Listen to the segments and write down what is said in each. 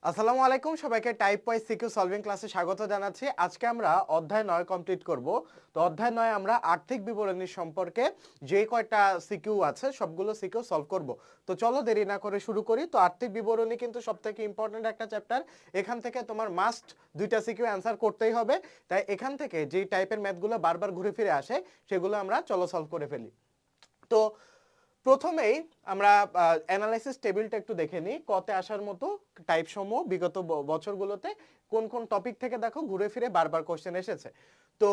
আসসালামু আলাইকুম সবাইকে টাইপ ওয়াইজ সিকিউ সলভিং ক্লাসে স্বাগত জানাচ্ছি। আজকে আমরা অধ্যায় 9 কমপ্লিট করব। তো অধ্যায় 9 আমরা আর্থিক বিবরণী সম্পর্কে যে কয়টা সিকিউ আছে সবগুলো সিকিউ সলভ করব। তো চলো দেরি না করে শুরু করি। তো আর্থিক বিবরণী কিন্তু সবথেকে ইম্পর্টেন্ট একটা চ্যাপ্টার। এখান থেকে তোমার মাস্ট দুইটা সিকিউ অ্যান্সার করতেই হবে। তাই এখান থেকে যেই টাইপের ম্যাথগুলো বারবার ঘুরে ফিরে আসে সেগুলো আমরা চলো সলভ করে ফেলি। তো প্রথমেই আমরা অ্যানালাইসিস টেবিলটা একটু দেখে নিই। কতে আসার মতো টাইপ সমূহ বিগত বছরগুলোতে কোন কোন টপিক থেকে দেখো ঘুরে ফিরে বারবার কোশ্চেন এসেছে। তো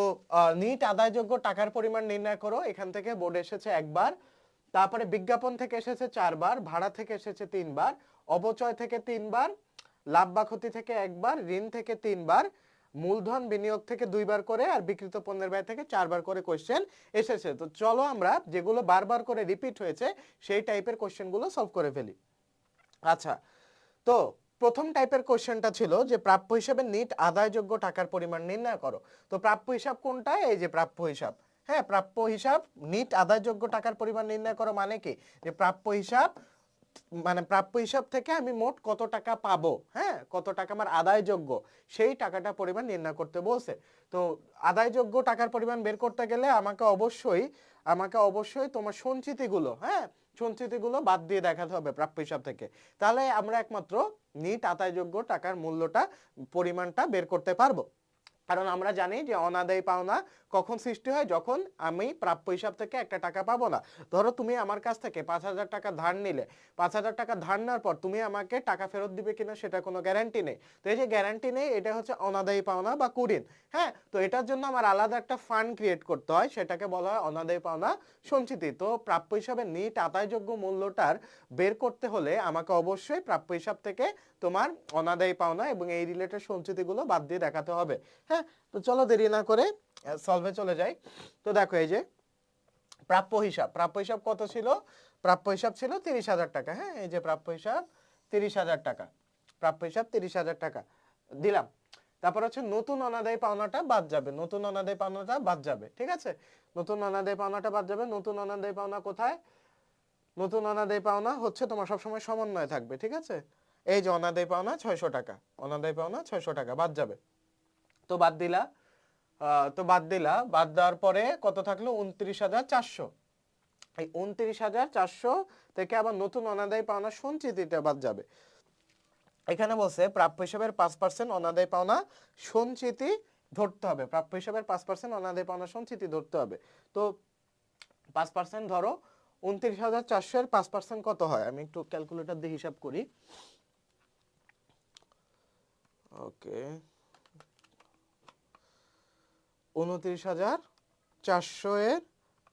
নিট আদায়যোগ্য টাকার পরিমাণ নির্ণয় করো, এখান থেকে বোর্ড এসেছে একবার। তারপরে বিজ্ঞাপন থেকে এসেছে 4 বার, ভাড়া থেকে এসেছে 3 বার, অবচয় থেকে 3 বার, লাভ বা ক্ষতি থেকে 1 বার, ঋণ থেকে 3 বার, মূলধন বিনিয়োগ থেকে 2 বার করে, আর বিক্রিত পণ্যের ব্যয় থেকে 4 বার করে কোশ্চেন এসেছে। তো চলো আমরা যেগুলো বারবার করে রিপিট হয়েছে সেই টাইপের কোশ্চেনগুলো সলভ করে ফেলি। আচ্ছা, তো প্রথম টাইপের কোশ্চেনটা ছিল যে প্রাপ্য হিসাবে নিট আদায়যোগ্য টাকার পরিমাণ নির্ণয় করো। তো প্রাপ্য হিসাব কোনটা? এই যে প্রাপ্য হিসাব। হ্যাঁ, প্রাপ্য হিসাব নিট আদায়যোগ্য টাকার পরিমাণ নির্ণয় করো মানে কি, যে প্রাপ্য হিসাব মানে প্রাপ্য হিসাব থেকে আমি মোট কত টাকা পাবো, হ্যাঁ কত টাকা আমার আদায়যোগ্য সেই টাকাটা পরিমাণ নির্ণয় করতে বলছে। তো আদায়যোগ্য টাকার পরিমাণ বের করতে গেলে আমাকে অবশ্যই তোমার সঞ্চিতিগুলো, হ্যাঁ সঞ্চিতিগুলো বাদ দিয়ে দেখাতে হবে প্রাপ্য হিসাব থেকে। তাহলে আমরা একমাত্র নিট আদায়যোগ্য টাকার মূল্যটা পরিমাণটা বের করতে পারবো। কারণ আমরা জানি যে অনাদায়ী পাওনা কখন সৃষ্টি হয়, যখন আমি প্রাপ্য হিসাব থেকে একটা টাকা পাবো না। ধরো তুমি আমার কাছ থেকে 5,000 টাকা ধার নিলে, 5,000 টাকা ধার নেওয়ার পর তুমি আমাকে টাকা ফেরত দিবে কিনা সেটা কোনো গ্যারান্টি নেই। তো এই যে গ্যারান্টি নেই, এটা হচ্ছে অনাদায়ী পাওনা বা কুঋণ। হ্যাঁ, তো এটার জন্য আমার আলাদা একটা ফান্ড ক্রিয়েট করতে হয়, সেটাকে বলা হয় অনাদায়ী পাওনা সঞ্চিতি। তো প্রাপ্য হিসাবে নিট আদায়যোগ্য মূল্যটার বের করতে হলে আমাকে অবশ্যই প্রাপ্য হিসাব থেকে তোমার অনাদায়ী পাওনা এবং এই রিলেটেড সঞ্চিতিগুলো বাদ দিয়ে দেখাতে হবে। হ্যাঁ, তো চলো দেরি না করে সলভে চলে যাই। তো দেখো এই যে প্রাপ্য হিসাব কত ছিল? প্রাপ্য হিসাব ছিল 30,000 টাকা। হ্যাঁ, এই যে প্রাপ্য হিসাব 30,000 টাকা, প্রাপ্য হিসাব 30,000 টাকা দিলাম। তারপর হচ্ছে নতুন অনাদায়ী পাওনাটা বাদ যাবে, নতুন অনাদায়ী পাওনাটা বাদ যাবে, ঠিক আছে। নতুন অনাদায়ী পাওনাটা বাদ যাবে। নতুন অনাদায়ী পাওনা কোথায়? নতুন অনাদায়ী পাওনা হচ্ছে তোমার সবসময় সমন্বয় থাকবে, ঠিক আছে। এই যে অনাদায়ী পাওনা 600 টাকা, অনাদায়ী পাওনা 600 টাকা বাদ যাবে। তো বাদ দিলা, বাদ দেওয়ার পরে কত থাকলো? 29,400। এই 29,400 থেকে আবার নতুন অনাদায়ী পাওনা সঞ্চিতিটা বাদ যাবে। এখানে বলছে প্রাপ্য হিসাবের 5% অনাদায়ী পাওনা সঞ্চিতি ধরতে হবে, প্রাপ্য হিসাবের 5% অনাদায়ী পাওনা সঞ্চিতি ধরতে হবে। তো 5% ধরো, 29,400 এর 5% কত হয়? আমি একটু ক্যালকুলেটর দিয়ে হিসাব করি। ওকে, 29,400 এর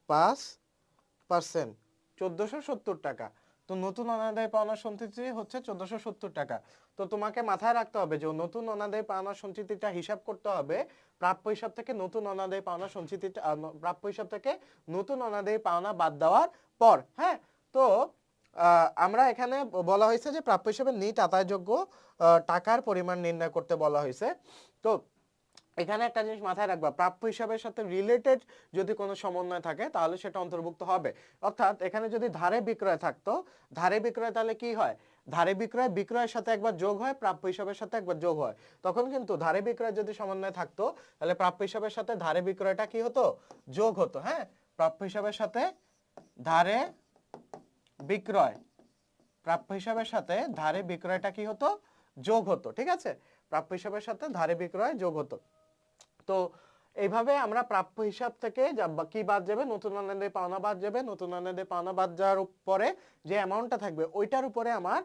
5% 1470 টাকা। তো নতুন অনাদায়ী পাওনা সঞ্চিতি হচ্ছে 1470 টাকা। তো তোমাকে মাথায় রাখতে হবে যে নতুন অনাদায়ী পাওনা সঞ্চিতিটা হিসাব করতে হবে প্রাপ্য হিসাব থেকে নতুন অনাদায়ী পাওনা সঞ্চিতিটা প্রাপ্য হিসাব থেকে নতুন অনাদায়ী পাওনা বাদ দেওয়ার পর। হ্যাঁ, তো আমরা এখানে বলা হয়েছে যে প্রাপ্য হিসাবে নিট আদায়যোগ্য টাকার পরিমাণ নির্ণয় করতে বলা হয়েছে। তো এখানে একটা জিনিস মাথায় রাখবা, প্রাপ্য হিসাবের সাথে রিলেটেড যদি কোনো সমন্বয় থাকে তাহলে সেটা অন্তর্ভুক্ত হবে। অর্থাৎ এখানে যদি ধারে বিক্রয় থাকতো, ধারে বিক্রয় তাহলে কি হয়? ধারে বিক্রয় বিক্রয়ের সাথে একবার যোগ হয়, প্রাপ্য হিসাবের সাথে একবার যোগ হয়। তখন কিন্তু ধারে বিক্রয় যদি সমন্বয় থাকতো তাহলে প্রাপ্য হিসাবের সাথে ধারে বিক্রয়টা কি হতো? যোগ হতো। হ্যাঁ, প্রাপ্য হিসাবের সাথে ধারে বিক্রয়, প্রাপ্য হিসাবের সাথে ধারে বিক্রয়টা কি হতো? যোগ হতো, ঠিক আছে। প্রাপ্য হিসাবের সাথে ধারে বিক্রয় যোগ হতো। তো এইভাবে আমরা প্রাপ্য হিসাব থেকে কি বাদ যাবে? নতুন অনাদায়ী পাওনা বাদ যাবে। নতুন অনাদায়ী পাওনা বাদ যাওয়ার পরে যে অ্যামাউন্টটা থাকবে ওইটার উপরে আমার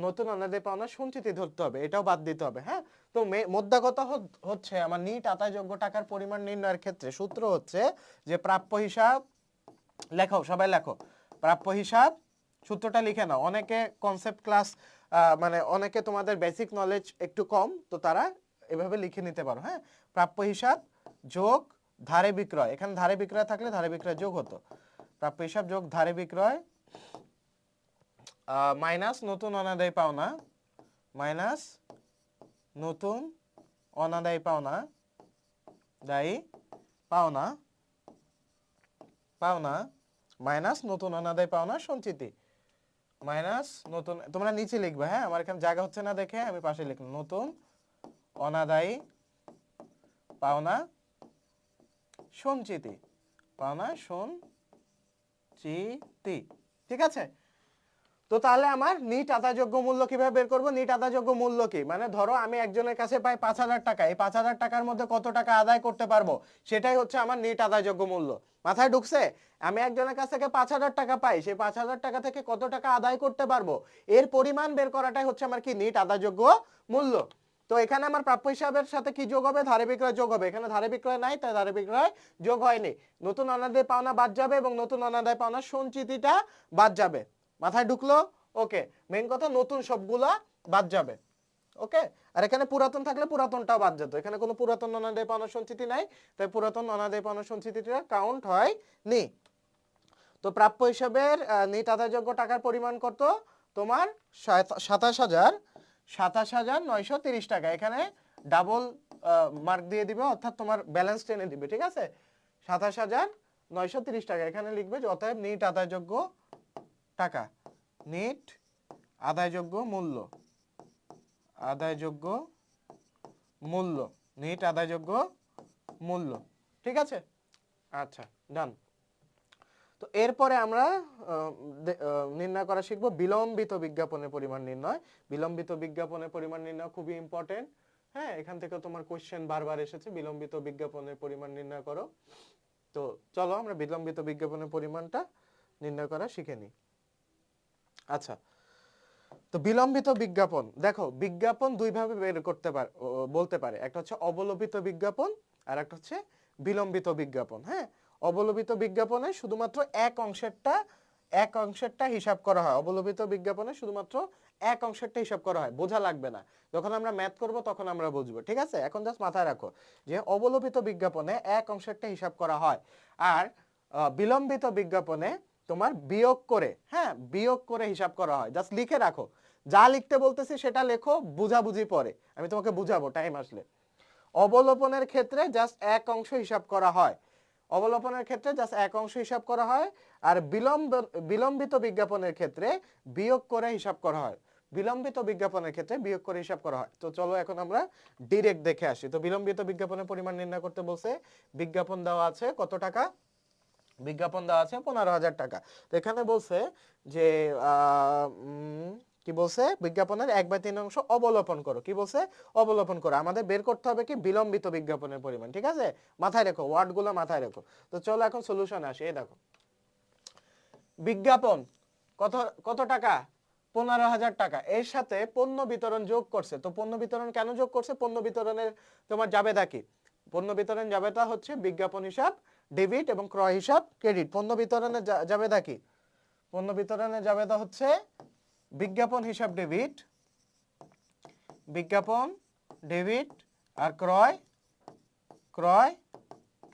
নতুন অনাদায়ী পাওনা সঞ্চিতি ধরতে হবে, এটাও বাদ দিতে হবে। হ্যাঁ, তো মোদ্দা কথা হচ্ছে আমার নিট আদায়যোগ্য টাকার পরিমাণ নির্ণয়ের ক্ষেত্রে সূত্র হচ্ছে যে প্রাপ্য হিসাব, লেখো সবাই লেখো, প্রাপ্য হিসাব সূত্রটা লিখে নাও। অনেকে কনসেপ্ট ক্লাস মানে অনেকে তোমাদের বেসিক নলেজ একটু কম, তো তারা এভাবে লিখে নিতে পারো। হ্যাঁ, প্রাপ্য হিসাব যোগ ধারে বিক্রয়, এখানে ধারে বিক্রয় থাকলে ধারে বিক্রয় যোগ হতো, প্রাপ্য হিসাব যোগ ধারে বিক্রয় মাইনাস নতুন অনাদায়ী পাওনা, মাইনাস নতুন অনাদায়ী পাওনা, দায়ী পাওনা, পাওনা মাইনাস নতুন অনাদায়ী পাওনা সঞ্চিতি, মাইনাস নতুন, তোমরা নিচে লিখবে, হ্যাঁ আমার এখানে জায়গা হচ্ছে না দেখে আমি পাশে লিখলাম, নতুন অনাদায়ী পাওনা সঞ্চিতি, পাওনা সঞ্চিতি, ঠিক আছে। তো তাহলে আমার নিট আদায়যোগ্য মূল্য কিভাবে বের করব? নিট আদায়যোগ্য মূল্য কি, মানে ধরো আমি একজনের কাছে পাই 5,000 টাকা, এই 5,000 টাকার মধ্যে কত টাকা আদায় করতে পারবো, সেটাই হচ্ছে আমার নিট আদায়যোগ্য মূল্য। মাথায় ঢুকছে? আমি একজনের কাছ থেকে 5,000 টাকা পাই, সেই 5,000 টাকা থেকে কত টাকা আদায় করতে পারবো, এর পরিমাণ বের করাটাই হচ্ছে আমার কি নিট আদায়যোগ্য মূল্য। তো এখানে আমার প্রাপ্য হিসাবের সাথে কি যোগ হবে? ধারে বিক্রয় যোগ হবে। এখানে ধারে বিক্রয় নাই, তাই ধারে বিক্রয় যোগ হয়নি। নতুন অনাদায় পাওনা বাদ যাবে এবং নতুন অনাদায় পাওনা সঞ্চিতিটা বাদ যাবে। মাথায় ঢুকলো? ওকে, মেইন কথা নতুন সবগুলা বাদ যাবে। ওকে, আর এখানে পুরাতন থাকলে পুরাতনটাও বাদ যেত। এখানে কোনো পুরাতন অনাদায় পাওনা সঞ্চিতি নাই, তাই পুরাতন অনাদায় পাওনা সঞ্চিতিটা কাউন্ট হয়নি। তো প্রাপ্য হিসাবের নিট আদায়যোগ্য টাকার পরিমাণ কত? তোমার 27,930 টাকা। এখানে ডাবল মার্ক দিয়ে দিবে, অর্থাৎ তোমার ব্যালেন্স টেনে দিবে, ঠিক আছে। 27,930 টাকা এখানে লিখবে যে অতএব নিট আদায়যোগ্য টাকা, নিট আদায়যোগ্য মূল্য, আদায়যোগ্য মূল্য, নিট আদায়যোগ্য মূল্য, ঠিক আছে। আচ্ছা, ডান। তো এরপরে আমরা নির্ণয় করা শিখবো বিলম্বিত বিজ্ঞাপনের পরিমাণ নির্ণয়। বিলম্বিত বিজ্ঞাপনের পরিমাণ নির্ণয় খুবই ইম্পর্টেন্ট, হ্যাঁ এখান থেকে তোমার কোশ্চেন বারবার এসেছে, বিলম্বিত বিজ্ঞাপনের পরিমাণ নির্ণয় করো। তো চলো আমরা বিলম্বিত বিজ্ঞাপনের পরিমাণটা নির্ণয় করা শিখে নিই। আচ্ছা, তো বিলম্বিত বিজ্ঞাপন, দেখো বিজ্ঞাপন দুই ভাবে বের করতে পারে, বলতে পারে, একটা হচ্ছে অবলম্বিত বিজ্ঞাপন আর একটা হচ্ছে বিলম্বিত বিজ্ঞাপন। হ্যাঁ, অবলম্বিত বিজ্ঞাপনে শুধুমাত্র এক অংশেরটা হিসাব করা হয়। অবলম্বিত বিজ্ঞাপনে শুধুমাত্র এক অংশেরটা হিসাব করা হয়, বোঝা লাগবে না, যখন আমরা ম্যাথ করব তখন আমরা বুঝবো, ঠিক আছে। এখন জাস্ট মাথায় রাখো যে অবলম্বিত বিজ্ঞাপনে এক অংশেরটা হিসাব করা হয়, আর বিলম্বিত বিজ্ঞাপনে তোমার বিয়োগ করে, হ্যাঁ বিয়োগ করে হিসাব করা হয়। জাস্ট লিখে রাখো, যা লিখতে বলতেছি সেটা লেখো, বুঝাবুঝি পরে আমি তোমাকে বুঝাবো টাইম আসলে। অবলোপনের ক্ষেত্রে জাস্ট এক অংশ হিসাব করা হয়, অবলোপনের ক্ষেত্রে জাস্ট এক অংশ হিসাব করা হয়, আর বিলম্বিত বিজ্ঞাপনের ক্ষেত্রে বিয়োগ করে হিসাব করা হয়। বিলম্বিত বিজ্ঞাপনের ক্ষেত্রে বিয়োগ করে হিসাব করা হয়। তো চলো এখন আমরা ডিরেক্ট দেখে আসি। তো বিলম্বিত বিজ্ঞাপনের পরিমাণ নির্ণয় করতে বলছে, বিজ্ঞাপন দেওয়া আছে কত টাকা, বিজ্ঞাপন দেওয়া আছে 15,000 টাকা। তো এখানে বলছে যে কি বলছে, বিজ্ঞাপনের 1/3 অংশ অবলোপন করো। কি বলছে? অবলোপন করো। আমাদের বের করতে হবে কি বিলম্বিত বিজ্ঞাপনের পরিমাণ, ঠিক আছে। মাথায় রেখো, ওয়ার্ডগুলো মাথায় রেখো। তো চলো এখন সলিউশন আসে। এই দেখো, বিজ্ঞাপন কত কত টাকা, 15,000 টাকা, এর সাথে পণ্য বিতরণ যোগ করছে। তো পণ্য বিতরণ কেন যোগ করছে? পণ্য বিতরণের তোমার জাবেদা কি? পণ্য বিতরণ জাবেদা হচ্ছে বিজ্ঞাপন হিসাব ডেবিট এবং ক্রয় হিসাব ক্রেডিট। পণ্য বিতরণের জাবেদা কি? পণ্য বিতরণের জাবেদা হচ্ছে বিজ্ঞাপন হিসাব ডেবিট, বিজ্ঞাপন ডেবিট আর ক্রয়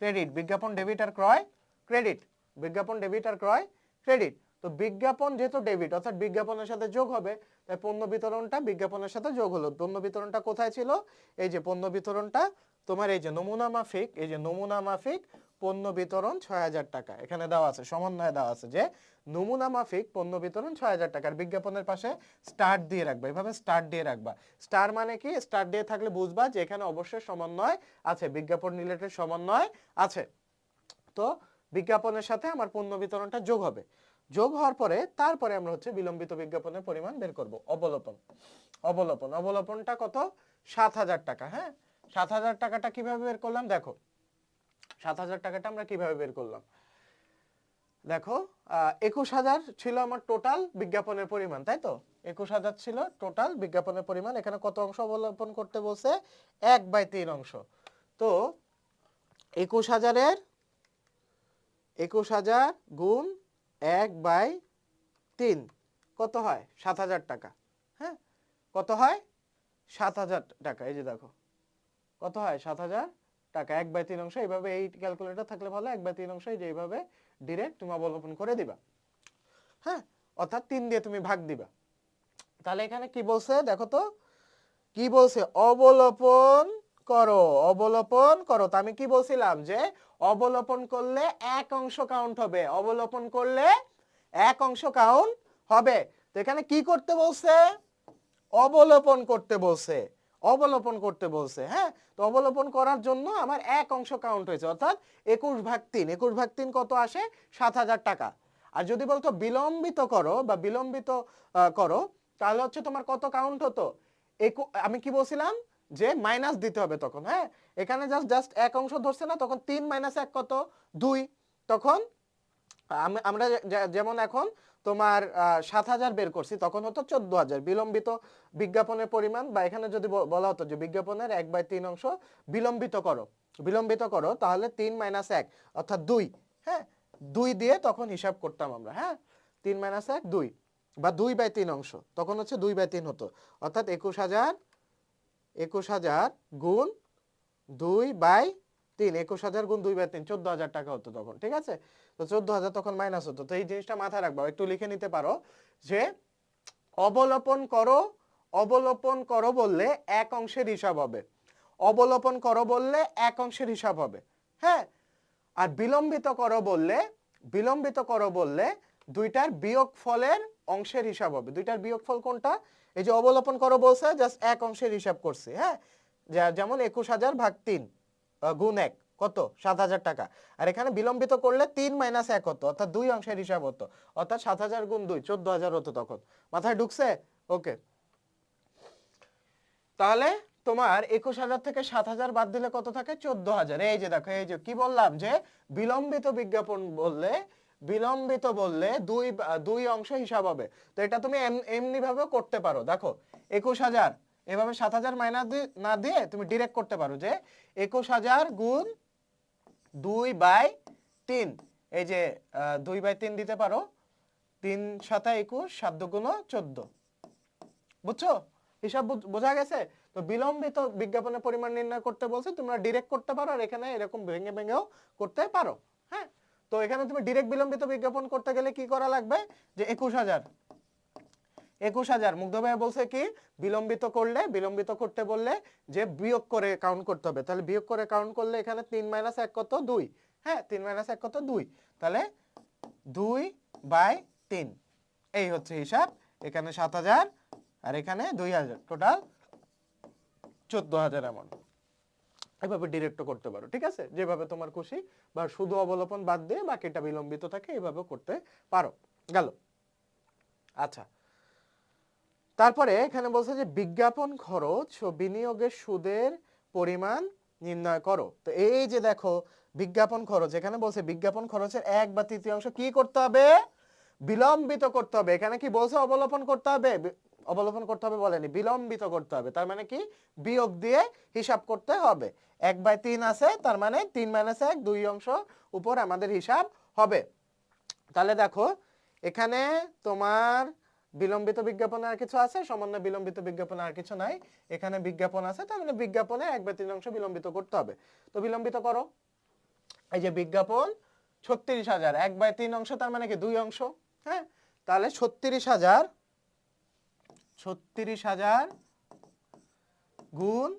ক্রেডিট, বিজ্ঞাপন ডেবিট আর ক্রয় ক্রেডিট, বিজ্ঞাপন ডেবিট আর ক্রয় ক্রেডিট। তো বিজ্ঞাপন যেহেতু ডেবিট অর্থাৎ বিজ্ঞাপনের সাথে যোগ হবে, তাই পণ্য বিতরণটা বিজ্ঞাপনের সাথে যোগ হলো। পণ্য বিতরণটা কোথায় ছিল? এই যে পণ্য বিতরণটা তোমার এই যে নমুনা মাফিক, এই যে নমুনা মাফিক পণ্য বিতরণ 6,000 টাকা এখানে দেওয়া আছে, সমন্বয়ে দেওয়া আছে যে নমুনা মাফিক পণ্য বিতরণ 6,000 টাকার। বিজ্ঞাপনের পাশে স্টার দিয়ে রাখবা, এভাবে স্টার দিয়ে রাখবা। স্টার মানে কি? স্টার দিয়ে থাকলে বুঝবা যে এখানে অবশ্যই সমন্বয় আছে, বিজ্ঞাপন রিলেটেড সমন্বয় আছে। তো বিজ্ঞাপনের সাথে আমার পণ্য বিতরণটা যোগ হবে, যোগ হওয়ার পরে তারপরে আমরা হচ্ছে বিলম্বিত বিজ্ঞাপনের পরিমাণ বের করব। অবলোপনটা কত? 7,000 টাকা। হ্যাঁ, 7,000 টাকাটা কিভাবে বের করলাম দেখো, 7,000 টাকাটা আমরা কিভাবে বের করলাম দেখো, 21,000 ছিল আমার টোটাল বিজ্ঞাপনের পরিমাণ, তাই তো? 21,000 ছিল টোটাল বিজ্ঞাপনের পরিমাণ। এখানে কত অংশ অবলম্বন করতে বলছে? 1/3 অংশ। তো 21,000 গুণ 1/3 কত হয়? 7,000 টাকা। হ্যাঁ, কত হয়? 7,000 টাকা। এই যে দেখো কত হয়? 7,000 টাকা। 1/3 অংশ, এইভাবে এই ক্যালকুলেটর থাকলে ভালো, 1/3 অংশ এই যে এইভাবে ডিরেক্ট তুমি অবলোপন করে দিবা। হ্যাঁ, অর্থাৎ 3 দিয়ে তুমি ভাগ দিবা। তাহলে এখানে কি বলছে দেখো তো, কি বলছে? অবলোপন করো, অবলোপন করো। তো আমি কি বলছিলাম যে অবলোপন করলে এক অংশ কাউন্ট হবে, অবলোপন করলে এক অংশ কাউন্ট হবে। তো এখানে কি করতে বলছে? অবলোপন করতে বলছে, অবলোপন করতে বলছে। হ্যাঁ, তো অবলোপন করার জন্য আমার এক অংশ কাউন্ট হয়েছে, অর্থাৎ 21/3। 21/3 কত আসে? 7,000 টাকা। আর যদি বলতো বিলম্বিত করো বা বিলম্বিত করো, তাহলে হচ্ছে তোমার কত কাউন্ট হতো? আমি কি বলছিলাম যে মাইনাস দিতে হবে তখন। হ্যাঁ, এখানে জাস্ট জাস্ট এক অংশ ধরছে না, তখন 3 - 1 কত? 2। তখন আমরা যেমন এখন তোমার 7,000 বের করছি, তখন হতো 14,000। বিলম্বিত বিজ্ঞাপনের পরিমাণ, বা এখানে যদি বলা হতো যে বিজ্ঞাপনের 1/3 অংশ বিলম্বিত করো, বিলম্বিত করো, তাহলে 3 - 1 অর্থাৎ 2। হ্যাঁ, 2 দিয়ে তখন হিসাব করতাম আমরা। হ্যাঁ, 3 - 1 2, বা 2/3 অংশ, তখন হচ্ছে 2/3 হতো, অর্থাৎ 21,000 গুণ 2/3, 21,000 গুণ 2/3, 14,000 টাকা হতো তখন। ঠিক আছে, তো 14,000 তখন মাইনাস হতো। তো এই জিনিসটা মাথায় রাখবা, একটু লিখে নিতে পারো যে অবলোপন করো, অবলোপন করো বললে এক অংশের হিসাব হবে, অবলোপন করো বললে এক অংশের হিসাব হবে। হ্যাঁ, আর বিলম্বিত করো বললে, বিলম্বিত করো বললে দুইটার বিয়োগফলের অংশের হিসাব হবে। দুইটার বিয়োগফল কোনটা? এই যে অবলোপন করো বলছে, জাস্ট এক অংশের হিসাব করছি। হ্যাঁ, যেমন 21,000 ভাগ 3 গুণ 1 কত? 7,000 টাকা। আর এখানে বিলম্বিত করলে 3 - 1 হতো, অর্থাৎ 2 অংশের হিসাব হতো, অর্থাৎ 7,000 গুণ 2 14,000 হতো তখন। মাথায় ঢুকছে? ওকে, তাহলে তোমার 21,000 থেকে 7,000 বাদ দিলে কত থাকে? 14,000। এই যে দেখো, এই যে কি বললাম যে বিলম্বিত বিজ্ঞাপন বললে, বিলম্বিত বললে দুই অংশ হিসাব হবে। তো এটা তুমি এমনি ভাবে করতে পারো। দেখো 21,000 এভাবে 7,000 মাইনাস না দিয়ে তুমি ডিরেক্ট করতে পারো যে 21,000 গুণ 2/3। এই যে 2/3 দিতে পারো, 3 × 7 = 21, 7 × 2 = 14। বুঝছো? হিসাব বোঝা গেছে? তো বিলম্বিত বিজ্ঞাপনের পরিমাণ নির্ণয় করতে বলছে, তোমরা ডিরেক্ট করতে পারো, আর এখানে এরকম ভেঙে ভেঙেও করতে পারো। হ্যাঁ, তো এখানে তুমি ডিরেক্ট বিলম্বিত বিজ্ঞাপন করতে গেলে কি করা লাগবে? যে 21,000 মুগ্ধ ভাই বলছে কি বিলম্বিত করলে, বিলম্বিত করতে বললে যে বিয়োগ করে কাউন্ট করতে হবে। তাহলে বিয়োগ করে কাউন্ট করলে এখানে 3 - 1 কত? 2। হ্যাঁ, 3 - 1 কত? 2। তাহলে 2/3, এই হচ্ছে হিসাব। এখানে 7,000 আর এখানে 2,000, টোটাল 14,000 অ্যামাউন্ট। এভাবে ডিরেক্ট করতে পারো। ঠিক আছে, যেভাবে তোমার খুশি, বা শুধু অবলোপন বাদ দিয়ে বাকিটা বিলম্বিত থাকে, এভাবে করতে পারো। গেল। আচ্ছা, তারপরে এখানে বলছে যে বিজ্ঞাপন খরচ ও বিনিয়োগের সুদের পরিমাণ নির্ণয় করো। তো এই যে দেখো বিজ্ঞাপন খরচ, এখানে বলছে বিজ্ঞাপন খরচের 1/3 কি করতে হবে? বিলম্বিত করতে হবে। এখানে কি বলছে? অবলোপন করতে হবে। অবলোপন করতে হবে বলেনি, বিলম্বিত করতে হবে। তার মানে কি? বিয়োগ দিয়ে হিসাব করতে হবে। 1/3 আছে, তার মানে 3 - 1 2 অংশ উপর আমাদের হিসাব হবে। তাহলে দেখো এখানে তোমার বিলম্বিত বিজ্ঞাপনে আর কিছু আছে? সামান্য বিলম্বিত বিজ্ঞাপনে আর কিছু নাই। এখানে বিজ্ঞাপন আছে, তার মানে বিজ্ঞাপনে 1/3 অংশ বিলম্বিত করতে হবে। তো বিলম্বিত করো। এই যে বিজ্ঞাপন 36,000, 1/3 অংশ, তার মানে কি 2 অংশ। হ্যাঁ, তাহলে 36,000 গুণ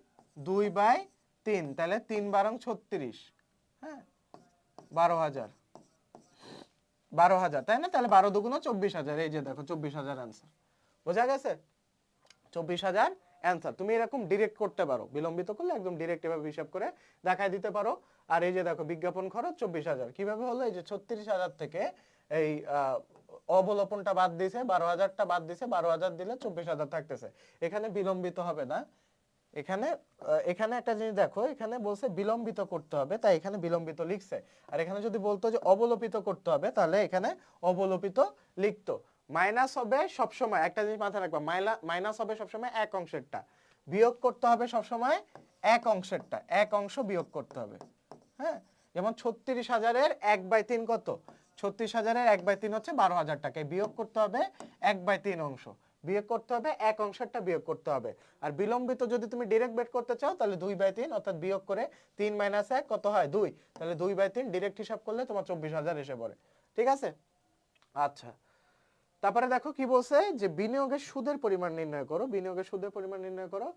2/3, তাহলে 3 × 12 = 36। হ্যাঁ, 12,000, 12,000, তাই না? তাহলে 12 × 2 = 24,000। এই যে দেখো 24,000 অ্যান্সার। বোঝা গেছে? 24,000 অ্যান্সার। তুমি এরকম ডিরেক্ট করতে পারো, বিলম্বিত করলে একদম ডিরেক্ট এভাবে হিসাব করে দেখায় দিতে পারো। আর এই যে দেখো বিজ্ঞাপন খরচ 24,000 কিভাবে হলো? এই যে 36,000 থেকে এই অবলোপনটা বাদ দিয়েছে, 12,000টা বাদ দিয়েছে, 12,000 দিলে 24,000 থাকতেছে। এখানে বিলম্বিত হবে না। এখানে এখানে একটা জিনিস দেখো, এখানে বলছে বিলম্বিত করতে হবে, তাই এখানে বিলম্বিত লিখছে। আর এখানে যদি বলতো যে অবলোপিত করতে হবে, তাহলে এখানে অবলোপিত লিখতো। মাইনাস হবে সবসময়, একটা জিনিস মাথায় রাখবা, মাইনাস হবে সবসময় এক অংশেরটা, বিয়োগ করতে হবে সবসময় এক অংশেরটা, এক অংশ বিয়োগ করতে হবে। হ্যাঁ, যেমন 36,000-এর 1/3 কত? 36,000-এর 1/3 হচ্ছে 12,000 টাকা। বিয়োগ করতে হবে 1/3 অংশ, বিয়োগ করতে হবে এক অংশেরটা বিয়োগ করতে হবে। আর বিলম্বিত যদি তুমি ডাইরেক্ট বের করতে চাও, তাহলে 2/3, অর্থাৎ বিয়োগ করে 3 - 1 কত হয়? 2। তাহলে 2/3 ডাইরেক্ট হিসাব করলে তোমার 24,000 এসে পড়ে। ঠিক আছে? আচ্ছা, তারপরে দেখো কি বলছে যে বিনিয়োগের সুদের পরিমাণ নির্ণয় করো। বিনিয়োগের সুদের পরিমাণ নির্ণয় করো।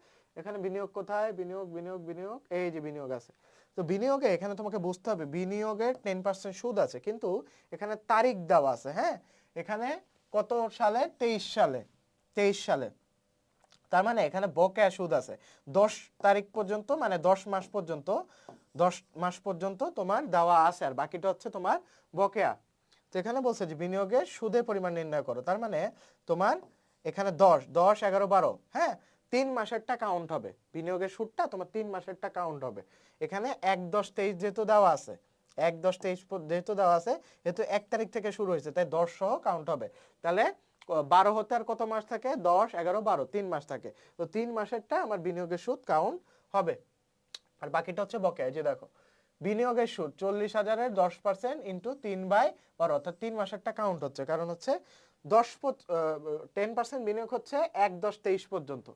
এখানে বিনিয়োগ কোথায়? বিনিয়োগ, বিনিয়োগ, বিনিয়োগ, এই যে বিনিয়োগ আছে। তো বিনিয়োগে এখানে তোমাকে বুঝতে হবে বিনিয়োগের 10% সুদ আছে, কিন্তু এখানে তারিখ দেওয়া আছে। হ্যাঁ, এখানে কত সালে? 23 সালে, 23 সালে। তার মানে এখানে বকেয়া সুদ আছে 10 তারিখ পর্যন্ত, মানে 10 মাস পর্যন্ত, 10 মাস পর্যন্ত তোমার দেওয়া আছে, আর বাকিটা হচ্ছে তোমার বকেয়া। তো এখানে বলছে যে বিনিয়োগের সুদের পরিমাণ নির্ণয় করো। তার মানে তোমার এখানে 10, 10, 11, 12, হ্যাঁ, 3 মাসেরটা কাউন্ট হবে। বিনিয়োগের সুদটা তোমার 3 মাসেরটা কাউন্ট হবে। এখানে 1, 10, 23 যেহেতু দেওয়া আছে, 1, 10, 23 যেহেতু দেওয়া আছে, যেহেতু 1 তারিখ থেকে শুরু হয়েছে, তাই 10 সহ কাউন্ট হবে। তাহলে 12 হতে আর কত মাস থাকে? 10, 11, 12, 3 মাস থাকে। তো 3 মাসেরটা আমার বিনিয়োগের সুদ কাউন্ট হবে, আর বাকিটা হচ্ছে বকেয়া। এই যে দেখো, বিনিয়োগের সুদ 40,000-এর 10% ইন্টু 3/12, অর্থাৎ 3 মাসেরটা কাউন্ট হচ্ছে, কারণ হচ্ছে 10% বিনিয়োগ হচ্ছে 1, 10, 23 পর্যন্ত,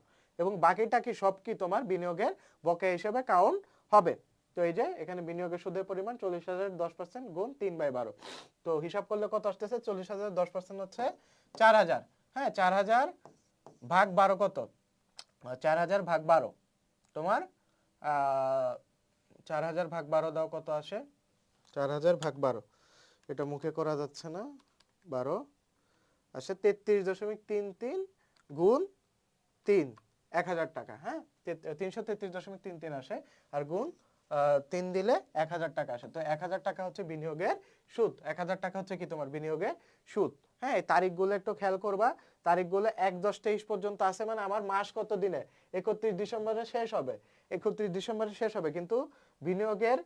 এবং বাকিটা কি সব কি তোমার বিনিয়োগের বকেয়া হিসেবে কাউন্ট হবে। তো এই যে এখানে বিনিয়োগের সুদের পরিমাণ 40,000 10% গুণ 3/12, তো হিসাব করলে কত আসতেছে? 40,000 10% হচ্ছে 4,000, হ্যাঁ, 4,000 ভাগ 12 কত? 4,000 ভাগ 12 তোমার 4,000 ভাগ 12 দাও, কত আসে? 4,000 ভাগ 12, এটা মুখে করা যাচ্ছে না, 12 আসে 33.33 গুণ 3, 1,000 টাকা, হ্যাঁ, 333.33 আসে, আর গুণ 3 দিলে 1,000 টাকা আসে। তো 1,000 টাকা হচ্ছে বিনিয়োগের সুদ, 1,000 টাকা হচ্ছে কি তোমার বিনিয়োগের সুদ। হ্যাঁ, এই তারিখগুলো একটু খেয়াল করবা, তারিখগুলো 1, 10, 23 পর্যন্ত আছে, মানে আমার মাস কত দিনে? 31 ডিসেম্বরে শেষ হবে, 31 ডিসেম্বরে শেষ হবে, কিন্তু বিনিয়োগের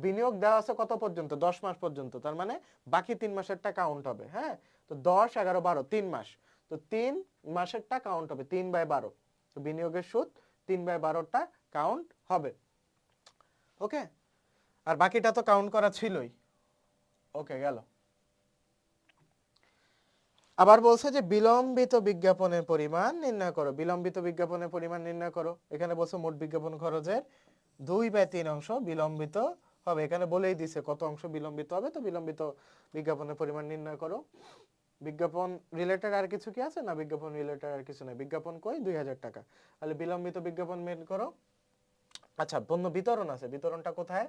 বিনিয়োগ দেওয়া আছে কত পর্যন্ত? 10 মাস পর্যন্ত, তার মানে বাকি 3 মাসেরটা কাউন্ট হবে। হ্যাঁ, তো 10, 11, 12, 3 মাস, তো 3 মাসেরটা কাউন্ট হবে 3/12, তো বিনিয়োগের সুদ 3/12টা কাউন্ট হবে। ওকে, আর বাকিটা তো কাউন্ট করা ছিলই। ওকে, গেল। আবার বলছে যে বিলম্বিত বিজ্ঞাপনের পরিমাণ নির্ণয় করো। বিলম্বিত বিজ্ঞাপনের পরিমাণ নির্ণয় করো। এখানে বলছে মোট বিজ্ঞাপন খরচের 2/3 অংশ বিলম্বিত হবে। এখানে বলেই দিছে কত অংশ বিলম্বিত হবে, তো বিলম্বিত বিজ্ঞাপনের পরিমাণ নির্ণয় করো। বিজ্ঞাপন রিলেটেড আর কিছু কি আছে? না, বিজ্ঞাপন রিলেটেড আর কিছু নাই। বিজ্ঞাপন কই? 2,000 টাকা। তাহলে বিলম্বিত বিজ্ঞাপন মেল করো। আচ্ছা, পণ্য বিতরণ আছে, বিতরণটা কোথায়?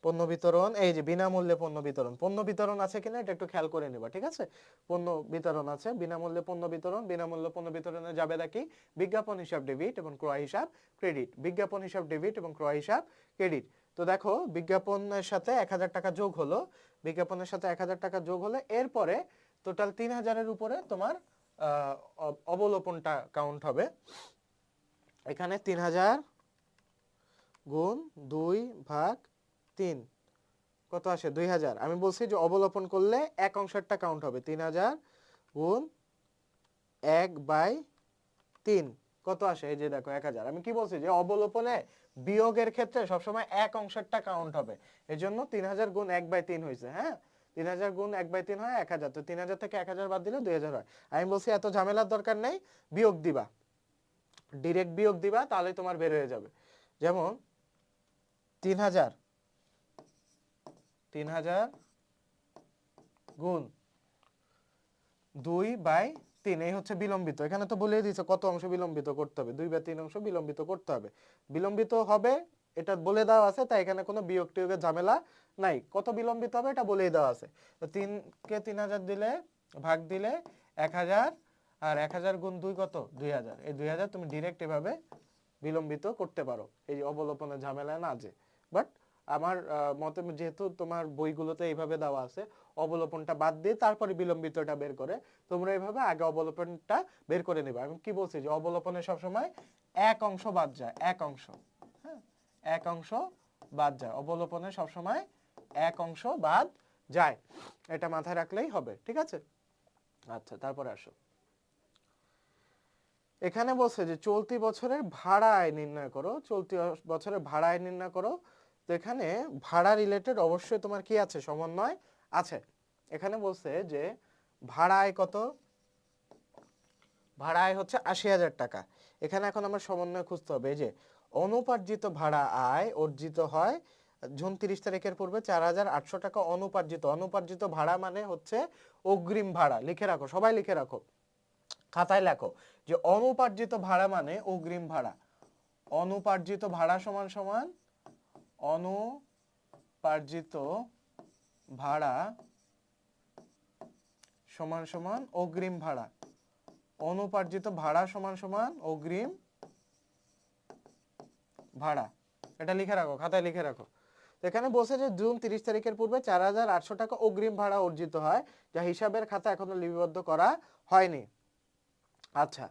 পণ্য বিতরণ, এই যে বিনামূল্যে পণ্য বিতরণ। পণ্য বিতরণ আছে কিনা এটা একটু খেয়াল করে নিবা, ঠিক আছে? পণ্য বিতরণ আছে, বিনামূল্যে পণ্য বিতরণ। বিনামূল্যে পণ্য বিতরণে যাবে নাকি? বিজ্ঞাপন হিসাব ডেবিট এবং ক্রয় হিসাব ক্রেডিট। বিজ্ঞাপন হিসাব ডেবিট এবং ক্রয় হিসাব ক্রেডিট। তো দেখো, বিজ্ঞাপনের সাথে 1,000 টাকা যোগ হলো, বিজ্ঞাপনের সাথে 1,000 টাকা যোগ হলে এরপরে টোটাল 3,000-এর উপরে তোমার অবলোপনটা কাউন্ট হবে। এখানে 3,000 গুণ 2/3 কত আসে? 2,000। আমি বলছি যে অবলোপন করলে এক অংশেরটা কাউন্ট হবে। 3,000 গুণ 1/3 কত আসে? এই যে দেখো 1,000। আমি কি বলছি যে অবলোপনে বিয়োগের ক্ষেত্রে সবসময় এক অংশেরটা কাউন্ট হবে, এই জন্য 3,000 গুণ 1/3 হয়েছে। হ্যাঁ, 3,000 গুণ 1/3 হয় 1,000, তো 3,000 থেকে 1,000 বাদ দিলে 2,000 হয়। আমি বলছি এত ঝামেলার দরকার নেই, বিয়োগ দিবা, ডিরেক্ট বিয়োগ দিবা, তাহলে তোমার বের হয়ে যাবে। যেমন 3,000 গুণ 2/3, এই হচ্ছে বিলম্বিত। এখানে তো বলেই দিয়েছে কত অংশ বিলম্বিত করতে হবে, 2/3 অংশ বিলম্বিত করতে হবে। বিলম্বিত হবে এটা বলে দেওয়া আছে, তাই এখানে কোনো বিয়োগ টিয়োগের ঝামেলা নাই। কত বিলম্বিত হবে এটা বলেই দেওয়া আছে। তো 3 কে 3,000 দিলে ভাগ দিলে 1,000, আর 1,000 গুণ 2 কত? 2,000। এই 2,000 তুমি ডিরেক্ট এভাবে বিলম্বিত করতে পারো, এই অবলোপনের ঝামেলা না যে। বাট আমার মতে যেহেতু তোমার বইগুলোতে এইভাবে দেওয়া আছে, অবলোপনটা বাদ দিয়ে তারপরে বিলম্বিতটা বের করে, তোমরা এইভাবে আগে অবলোপনটা বের করে নেবে। আমি কি বলছি যে অবলোপনে সবসময় এক অংশ বাদ যায়, এক অংশ, হ্যাঁ, এক অংশ বাদ যায়। অবলোপনে সবসময় এক অংশ বাদ যায়, এটা মাথায় রাখলেই হবে, ঠিক আছে? আচ্ছা, তারপরে আসো। এখানে বলছে যে চলতি বছরের ভাড়া আয় নির্ণয় করো। চলতি বছরের ভাড়া আয় নির্ণয় করো। তো এখানে ভাড়া রিলেটেড অবশ্যই তোমার কি আছে? সমন্বয় আছে। এখানে বলছে যে ভাড়া আয় কত? ভাড়া আয় হচ্ছে 80,000 টাকা। এখানে এখন আমার সমন্বয় খুঁজতে হবে। এই যে অনুপার্জিত ভাড়া আয় অর্জিত হয় জুন 30 তারিখের পূর্বে 4,800 টাকা অনুপার্জিত। অনুপার্জিত ভাড়া মানে হচ্ছে অগ্রিম ভাড়া। লিখে রাখো, সবাই লিখে রাখো, খাতায় লেখো যে অনুপার্জিত ভাড়া মানে অগ্রিম ভাড়া। অনুপার্জিত ভাড়া সমান সমান অনুপার্জিত ভাড়া সমান সমান অগ্রিম ভাড়া, অনুপার্জিত ভাড়া সমান সমান অগ্রিম ভাড়া। এটা লিখে রাখো, খাতায় লিখে রাখো। এখানে বলছে যে জুন 30 তারিখের পূর্বে 4,800 টাকা অগ্রিম ভাড়া অর্জিত হয়, যা হিসাবের খাতা এখনো লিপিবদ্ধ করা হয়নি। আচ্ছা,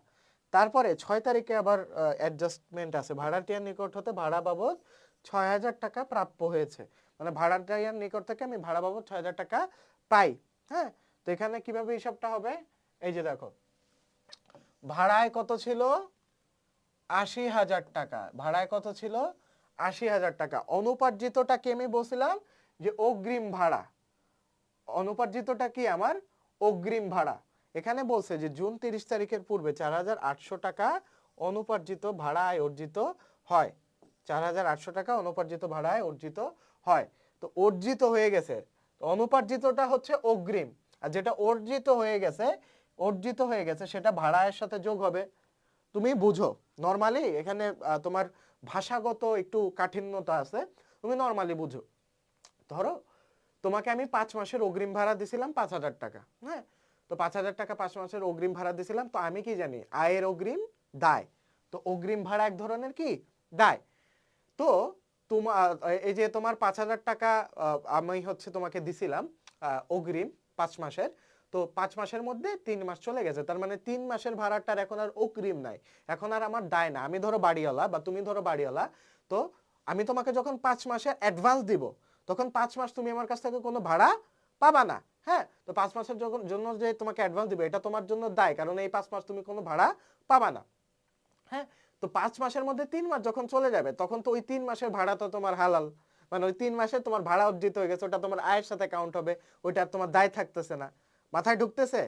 তারপরে 6 তারিখে আবার অ্যাডজাস্টমেন্ট আছে। ভাড়াটিয়ার নিকট হতে ভাড়া বাবদ 6,000 টাকা প্রাপ্য হয়েছে, মানে ভাড়াটিয়ার নিকট থেকে আমি ভাড়া বাবদ 6,000 টাকা পাই। হ্যাঁ, তো এখানে কিভাবে হিসাবটা হবে, এই যে দেখো, ভাড়ায় কত ছিল 80,000 টাকা, ভাড়ায় কত ছিল 80,000 টাকা। অনুপার্জিতটা কি আমি বলছিলাম যে অগ্রিম ভাড়া, অনুপার্জিতটা কি আমার অগ্রিম ভাড়া। এখানে বলছে যে জুন 30 তারিখের পূর্বে 4,800 টাকা অনুপার্জিত ভাড়ায় অর্জিত হয়, 4,800 টাকা অনুপার্জিত ভাড়ায় অর্জিত হয়। তো অর্জিত হয়ে গেছে, অনুপার্জিতটা হচ্ছে অগ্রিম, আর যেটা অর্জিত হয়ে গেছে সেটা ভাড়ায়ের সাথে যোগ হবে। তুমি বুঝো নরমালি, এখানে তোমার ভাষাগত একটু কাঠিন্যতা আছে, তুমি নরমালি বুঝো। ধরো তোমাকে আমি 5 মাসের অগ্রিম ভাড়া দিছিলাম 5,000 টাকা। হ্যাঁ, তো 5,000 টাকা 5 মাসের অগ্রিম ভাড়া দিছিলাম, তো আমি কি জানি আয়ের অগ্রিম দায়, তো অগ্রিম ভাড়া এক ধরনের কি দায়। তো তোমার এই যে তোমার 5,000 টাকা আমি হচ্ছে তোমাকে দিছিলাম অগ্রিম 5 মাসের, তো 5 মাসের মধ্যে 3 মাস চলে গেছে, তার মানে 3 মাসের ভাড়াটার এখন আর অগ্রিম নাই, এখন আর আমার দায় না। আমি ধরো বাড়িওয়ালা বা তুমি ধরো বাড়িওয়ালা, তো আমি তোমাকে যখন 5 মাসের অ্যাডভান্স দিব, তখন 5 মাস তুমি আমার কাছ থেকে কোনো ভাড়া পাবা না। হ্যাঁ, তো 5 মাসের জন্য যে তোমাকে অ্যাডভান্স দিবে, এটা তোমার জন্য দায়, কারণ এই 5 মাস তুমি কোনো ভাড়া পাবা না। হ্যাঁ, তো 5 মাসের মধ্যে 3 মাস যখন চলে যাবে, তখন তো ওই 3 মাসের ভাড়া তো তোমার হালাল, মানে ওই 3 মাসে তোমার ভাড়া অর্জিত হয়ে গেছে, ওটা তোমার আয়ের সাথে কাউন্ট হবে, ওইটা আর তোমার দায় থাকতেছে না। মাথায় ঢুকতেছে?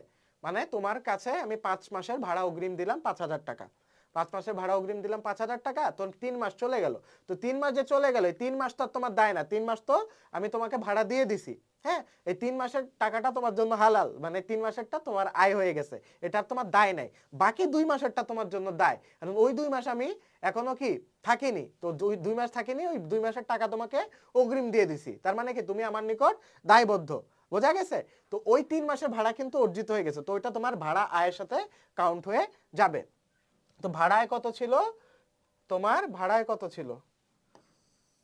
মানে তোমার কাছে আমি 5 মাসের ভাড়া অগ্রিম দিলাম 5,000 টাকা, 5 মাসের ভাড়া অগ্রিম দিলাম 5,000 টাকা, তো 3 মাস চলে গেল, তো 3 মাস যে চলে গেল, এই 3 মাস তো আর তোমার দায় না, 3 মাস তো আমি তোমাকে ভাড়া দিয়ে দিছি। হ্যাঁ, এই 3 মাসের টাকাটা তোমার জন্য হালাল, মানে 3 মাসেরটা তোমার আয় হয়ে গেছে, এটা আর তোমার দায় নাই। বাকি 2 মাসেরটা তোমার জন্য দায়, কারণ ওই 2 মাস আমি এখনো কি থাকিনি, তো 2 মাস থাকিনি, ওই 2 মাসের টাকা তোমাকে অগ্রিম দিয়ে দিছি, তার মানে কি তুমি আমার নিকট দায়বদ্ধ। বোঝা গেছে? তো ওই 3 মাসের ভাড়া কিন্তু অর্জিত হয়ে গেছে, তো ওইটা তোমার ভাড়া আয়ের সাথে কাউন্ট হয়ে যাবে। তো ভাড়ায় কত ছিল তোমার, ভাড়ায় কত ছিল,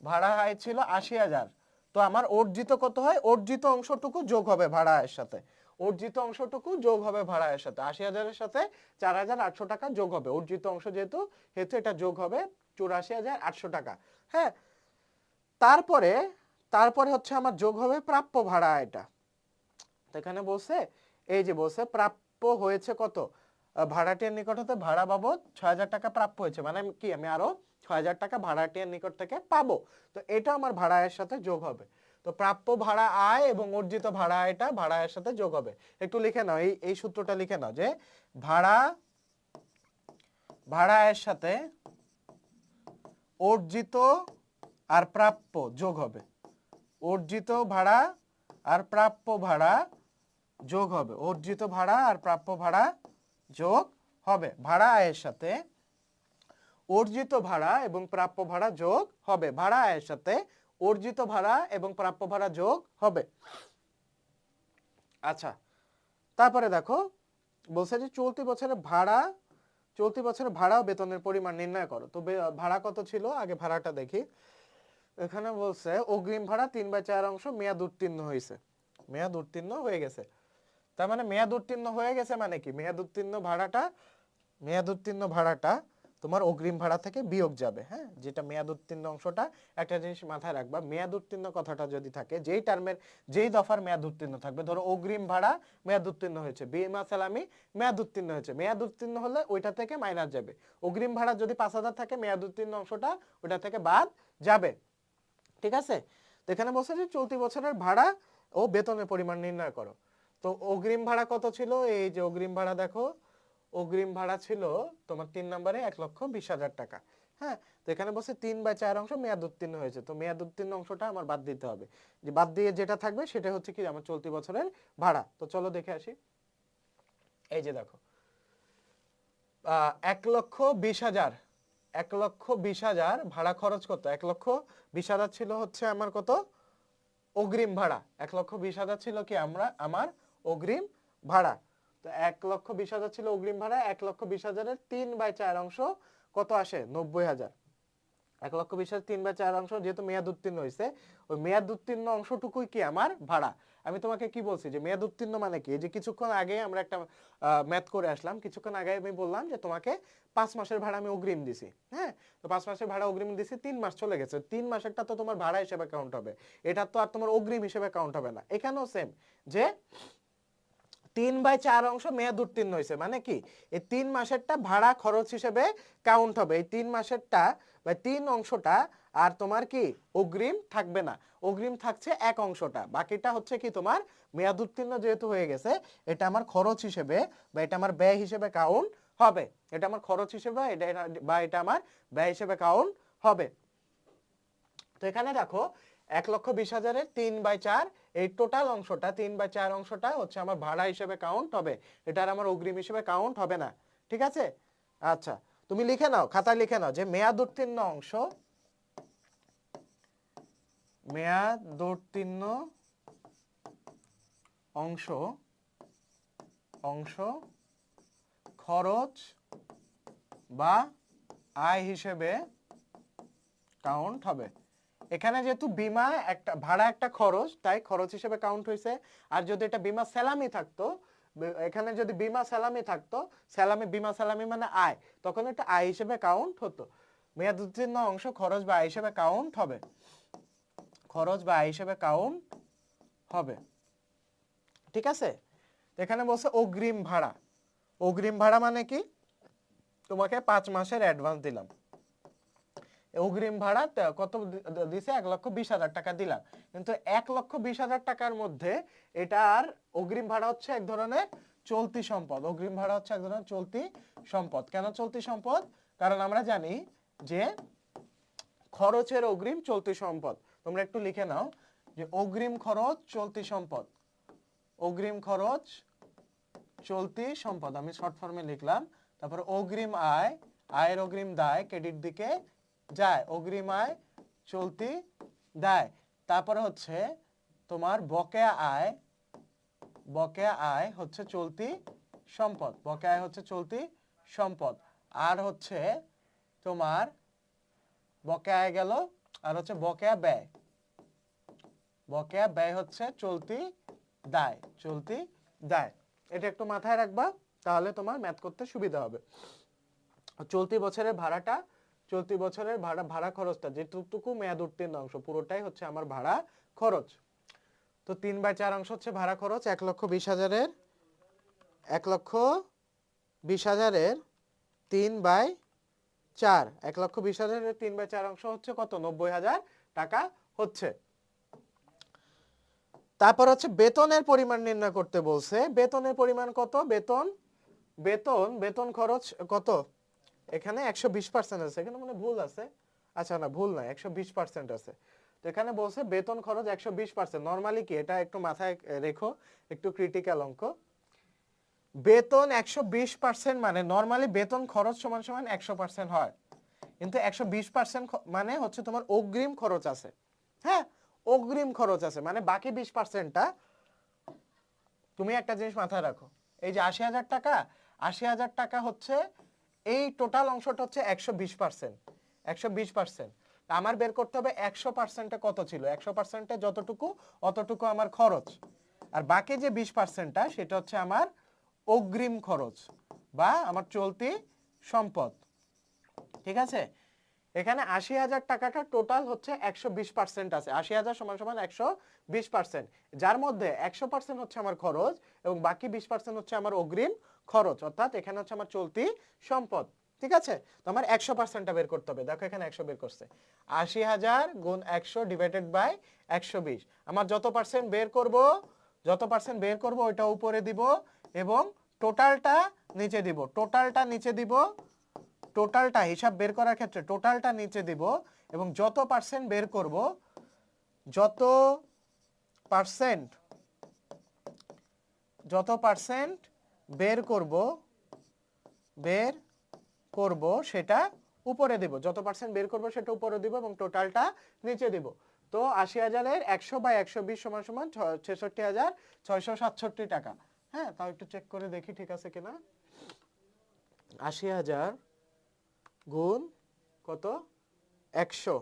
ভাড়া আয় ছিল 80,000। তো আমার অর্জিত কত হয়, অর্জিত অংশটুকু যোগ হবে ভাড়া আয়ের সাথে, অর্জিত অংশটুকু যোগ হবে ভাড়া আয়ের সাথে, 80,000-এর সাথে 4,800 টাকা যোগ হবে, অর্জিত অংশ যেহেতু এটা যোগ হবে 84,800 টাকা। হ্যাঁ, তারপরে তারপরে হচ্ছে আমার যোগ হবে প্রাপ্য ভাড়া আয়টা। তো এখানে বলছে, এই যে বলছে প্রাপ্য হয়েছে কত, ভাড়াটিয়ার নিকট হতে ভাড়া বাবদ 6,000 টাকা প্রাপ্য হয়েছে, মানে কি আমি আরো 6,000 টাকা ভাড়াটিয়ার নিকট থেকে পাবো, তো এটা আমার ভাড়া আয়ের সাথে যোগ হবে। তো প্রাপ্য ভাড়া আয় এবং অর্জিত ভাড়া আয়টা ভাড়া আয়ের সাথে যোগ হবে। একটু লিখে নাও, এই সূত্রটা লিখে নাও যে ভাড়া আয়ের সাথে অর্জিত আর প্রাপ্য যোগ হবে, অর্জিত ভাড়া আর প্রাপ্য ভাড়া যোগ হবে, অর্জিত ভাড়া আর প্রাপ্য ভাড়া যোগ হবে, ভাড়া আয়ের সাথে অর্জিত ভাড়া এবং প্রাপ্য ভাড়া যোগ হবে, ভাড়া আয়ের সাথে অর্জিত ভাড়া এবং প্রাপ্য ভাড়া যোগ হবে। আচ্ছা, তারপরে দেখো বলছে যে চলতি বছরের ভাড়া ও বেতনের পরিমাণ নির্ণয় করো। তো ভাড়া কত ছিল, আগে ভাড়াটা দেখি। এখানে বলছে অগ্রিম ভাড়া 3/4 অংশ মেয়াদ উত্তীর্ণ হয়েছে, মেয়াদ উত্তীর্ণ হয়ে গেছে, তার মানে মেয়াদ উত্তীর্ণ হয়ে গেছে মানে কি, মেয়াদ উত্তীর্ণ ভাড়াটা তোমার অগ্রিম ভাড়া থেকে বিয়োগ যাবে। হ্যাঁ, যেটা মেয়াদ উত্তীর্ণ অংশটা, একটা জিনিস মাথায় রাখবা, মেয়াদ উত্তীর্ণ কথাটা যদি থাকে, যেই দফার মেয়াদ উত্তীর্ণ থাকবে, ধরো অগ্রিম ভাড়া মেয়াদ উত্তীর্ণ হয়েছে, বিমা সালামি মেয়াদ উত্তীর্ণ হয়েছে, মেয়াদ উত্তীর্ণ হলে ওইটা থেকে মাইনাস যাবে। অগ্রিম ভাড়া যদি 5,000 থাকে, মেয়াদ উত্তীর্ণ অংশটা ওইটা থেকে বাদ যাবে। ঠিক আছে? তো এখানে বলছে যে চলতি বছরের ভাড়া ও বেতনের পরিমাণ নির্ণয় করো। তো অগ্রিম ভাড়া কত ছিল, এই যে অগ্রিম ভাড়া দেখো, অগ্রিম ভাড়া ছিল তোমার 3 নম্বরে 1,20,000 টাকা। হ্যাঁ, তো এখানে বলছে 3/4 অংশ মেয়াদ উত্তীর্ণ হয়েছে, তো মেয়াদ উত্তীর্ণ অংশটা আমার বাদ দিতে হবে, যে বাদ দিয়ে যেটা থাকবে সেটা হচ্ছে কি আমার চলতি বছরের ভাড়া। তো চলো দেখে আসি। এই যে দেখো 1,20,000, 1,20,000 ভাড়া খরচ কত, 1,20,000 ছিল হচ্ছে আমার কত অগ্রিম ভাড়া, 1,20,000 ছিল কি আমার অগ্রিম ভাড়া। তো 1,20,000 ছিল অগ্রিম ভাড়া, 1,20,000-এর 3/4 অংশ কত আসে? 90,000। 1,20,000 3/4 অংশ যেহেতু মেয়াদ উত্তীর্ণ হয়েছে, ওই মেয়াদ উত্তীর্ণ অংশটুকুই কি আমার ভাড়া। আমি তোমাকে কি বলছি যে মেয়াদ উত্তীর্ণ মানে কি? এই যে কিছুক্ষণ আগে আমরা একটা ম্যাথ করে আসলাম, কিছুক্ষণ আগে আমি বললাম যে তোমাকে 5 মাসের ভাড়া আমি অগ্রিম দিছি। হ্যাঁ, তো 5 মাসের ভাড়া অগ্রিম দিছি, 3 মাস চলে গেছে, 3 মাসেরটা তো তোমার ভাড়া হিসেবে কাউন্ট হবে, এটা তো আর তোমার অগ্রিম হিসেবে কাউন্ট হবে না। এখানেও সেম, যে 3/4 অংশ মেয়াদ উত্তীর্ণ হয়েছে মানে কি এই 3 মাসেরটা ভাড়া খরচ হিসেবে কাউন্ট হবে, এই 3 মাসেরটা বা 3 অংশটা আর তোমার কি অগ্রিম থাকবে না, অগ্রিম থাকছে এক অংশটা, বাকিটা হচ্ছে কি তোমার মেয়াদ উত্তীর্ণ যেহেতু হয়ে গেছে এটা আমার খরচ হিসেবে বা এটা আমার ব্যয় হিসেবে কাউন্ট হবে, এটা আমার খরচ হিসেবে বা এটা আমার ব্যয় হিসেবে কাউন্ট হবে। তো এখানে দেখো 1,20,000-এর 3/4 এই টোটাল অংশটা 3/4 অংশটা হচ্ছে আমার ভাড়া হিসেবে কাউন্ট হবে, এটা আর আমার অগ্রিম হিসেবে কাউন্ট হবে না। ঠিক আছে? আচ্ছা, তুমি লিখে নাও, খাতায় লিখে নাও যে মেয়াদ উত্তীর্ণ অংশ, মেয়াদ উত্তীর্ণ অংশ অংশ খরচ বা আয় হিসেবে কাউন্ট হবে। এখানে যেহেতু বিমা একটা ভাড়া একটা খরচ, তাই খরচ হিসেবে কাউন্ট হয়েছে। আর যদি এটা বিমা স্যালামি থাকতো, এখানে যদি বিমা স্যালামি থাকতো, স্যালামি বিমা স্যালামি মানে আয়, তখন এটা আয় হিসেবে কাউন্ট হতো। মেয়াদ উত্তীর্ণ অংশ খরচ বা আয় হিসেবে কাউন্ট হবে, খরচ বা আয় হিসেবে কাউন্ট হবে। ঠিক আছে? এখানে বলছে অগ্রিম ভাড়া। অগ্রিম ভাড়া মানে কি? তোমাকে 5 মাসের অ্যাডভান্স দিলাম, অগ্রিম ভাড়া কত দিছে? 1,20,000 টাকা দিলাম, কিন্তু 1,20,000 টাকার মধ্যে এটার অগ্রিম ভাড়া হচ্ছে এক ধরনের চলতি সম্পদ। অগ্রিম ভাড়া হচ্ছে এক ধরনের চলতি সম্পদ। কেন চলতি সম্পদ? কারণ আমরা জানি যে খরচের অগ্রিম চলতি সম্পদ। তোমরা একটু লিখে নাও যে অগ্রিম খরচ চলতি সম্পদ, অগ্রিম খরচ চলতি সম্পদ, আমি শর্ট ফর্মে লিখলাম। তারপর অগ্রিম আয়, আয়ের অগ্রিম দায় ক্রেডিট দিকে যায়, অগ্রিম আয় চলতি দায়। তারপরে হচ্ছে তোমার বকেয়া আয়, বকেয়া আয় হচ্ছে চলতি সম্পদ, বকেয়া আয় হচ্ছে চলতি সম্পদ। আর হচ্ছে তোমার বকেয়া আয় গেল, আর হচ্ছে বকেয়া ব্যয়, বকেয়া ব্যয় হচ্ছে চলতি দায়, চলতি দায়। এটা একটু মাথায় রাখবা, তাহলে তোমার ম্যাথ করতে সুবিধা হবে। চলতি বছরের ভাড়াটা, চলতি বছরের ভাড়া খরচটা যেটুকু মেয়াদ উত্তীর্ণ অংশ পুরোটাই হচ্ছে আমার ভাড়া খরচ। তো 3/4 অংশ হচ্ছে ভাড়া খরচ। 1,20,000-এর 1,20,000-এর 3/4, 1,20,000-এর 3/4 অংশ হচ্ছে কত? 90,000 টাকা হচ্ছে। তারপর হচ্ছে বেতনের পরিমাণ নির্ণয় করতে বলছে। বেতনের পরিমাণ কত? বেতন বেতন বেতন খরচ কত? এখানে 120% আছে, এখানে মানে ভুল আছে। আচ্ছা না, ভুল না, 120% আছে। তো এখানে বলছে বেতন খরচ 120%। নরমালি কি এটা একটু মাথায় রেখো, একটু ক্রিটিক্যাল অঙ্ক। বেতন 120% মানে নরমালি বেতন খরচ সমান সমান 100% হয়, কিন্তু 120% মানে হচ্ছে তোমার অগ্রিম খরচ আছে। হ্যাঁ, অগ্রিম খরচ আছে মানে বাকি 20%টা। তুমি একটা জিনিস মাথায় রাখো, এই যে 80,000 টাকা, 80,000 টাকা হচ্ছে এই টোটাল অংশটা হচ্ছে 120%, 120%। আমার বের করতে হবে 100%-এ কত ছিল, 100%-এ যতটুকু অতটুকু আমার খরচ, আর বাকি যে 20%টা সেটা হচ্ছে আমার অগ্রিম খরচ বা আমার চলতি সম্পদ। ঠিক আছে? এখানে 80,000 টাকাটা টোটাল হচ্ছে 120% আছে, 80,000 সমান সমান 120%, যার মধ্যে 100% হচ্ছে আমার খরচ এবং বাকি 20% হচ্ছে আমার অগ্রিম খরচ, অর্থাৎ এখানে হচ্ছে আমার চলতি সম্পদ। ঠিক আছে? তো আমার 100%টা বের করতে হবে। দেখো এখানে 100 বের করছে, 80,000 গুণ 100 ডিভাইডেড বাই 120। আমার যত পার্সেন্ট বের করব, যত পার্সেন্ট বের করব ওইটা উপরে দিব এবং টোটালটা নিচে দিব, টোটালটা নিচে দিব, টোটালটা হিসাব বের করার ক্ষেত্রে টোটালটা নিচে দিব এবং যত পার্সেন্ট বের করব, যত পার্সেন্ট বের করব সেটা উপরে দিব, যত পার্সেন্ট বের করব সেটা উপরে দিব এবং টোটালটা নিচে দিব। তো 80,000-এর 100/120 সমান সমান 66,667 টাকা। হ্যাঁ, তাও একটু চেক করে দেখি ঠিক আছে কিনা। ৮০,০০০ গুণ কত ১০০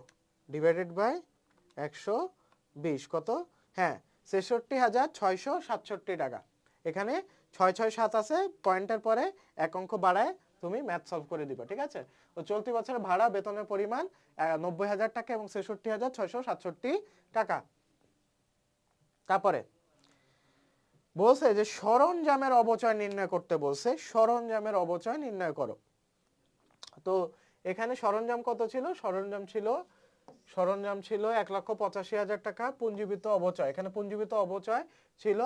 ডিভাইডেড বাই ১২০ কত, হ্যাঁ ৬৬,৬৬৭ টাকা। এখানে ৬৬৭ আছে, পয়েন্টের পরে এক অঙ্ক বাড়ায় তুমি ম্যাথ সলভ করে দিবা, ঠিক আছে। তো চলতি বছরের ভাড়া বেতনের পরিমাণ ৯০,০০০ টাকা এবং ৬৬,৬৬৭ টাকা। তারপরে বলছে যে সরঞ্জামের অবচয় নির্ণয় করতে বলছে, সরঞ্জামের অবচয় নির্ণয় করো। তো এখানে সরঞ্জাম কত ছিল, সরঞ্জাম ছিল ১,৮৫,০০০ টাকা। পুঞ্জীবিত অবচয়, এখানে পুঞ্জীবিত অবচয় ছিল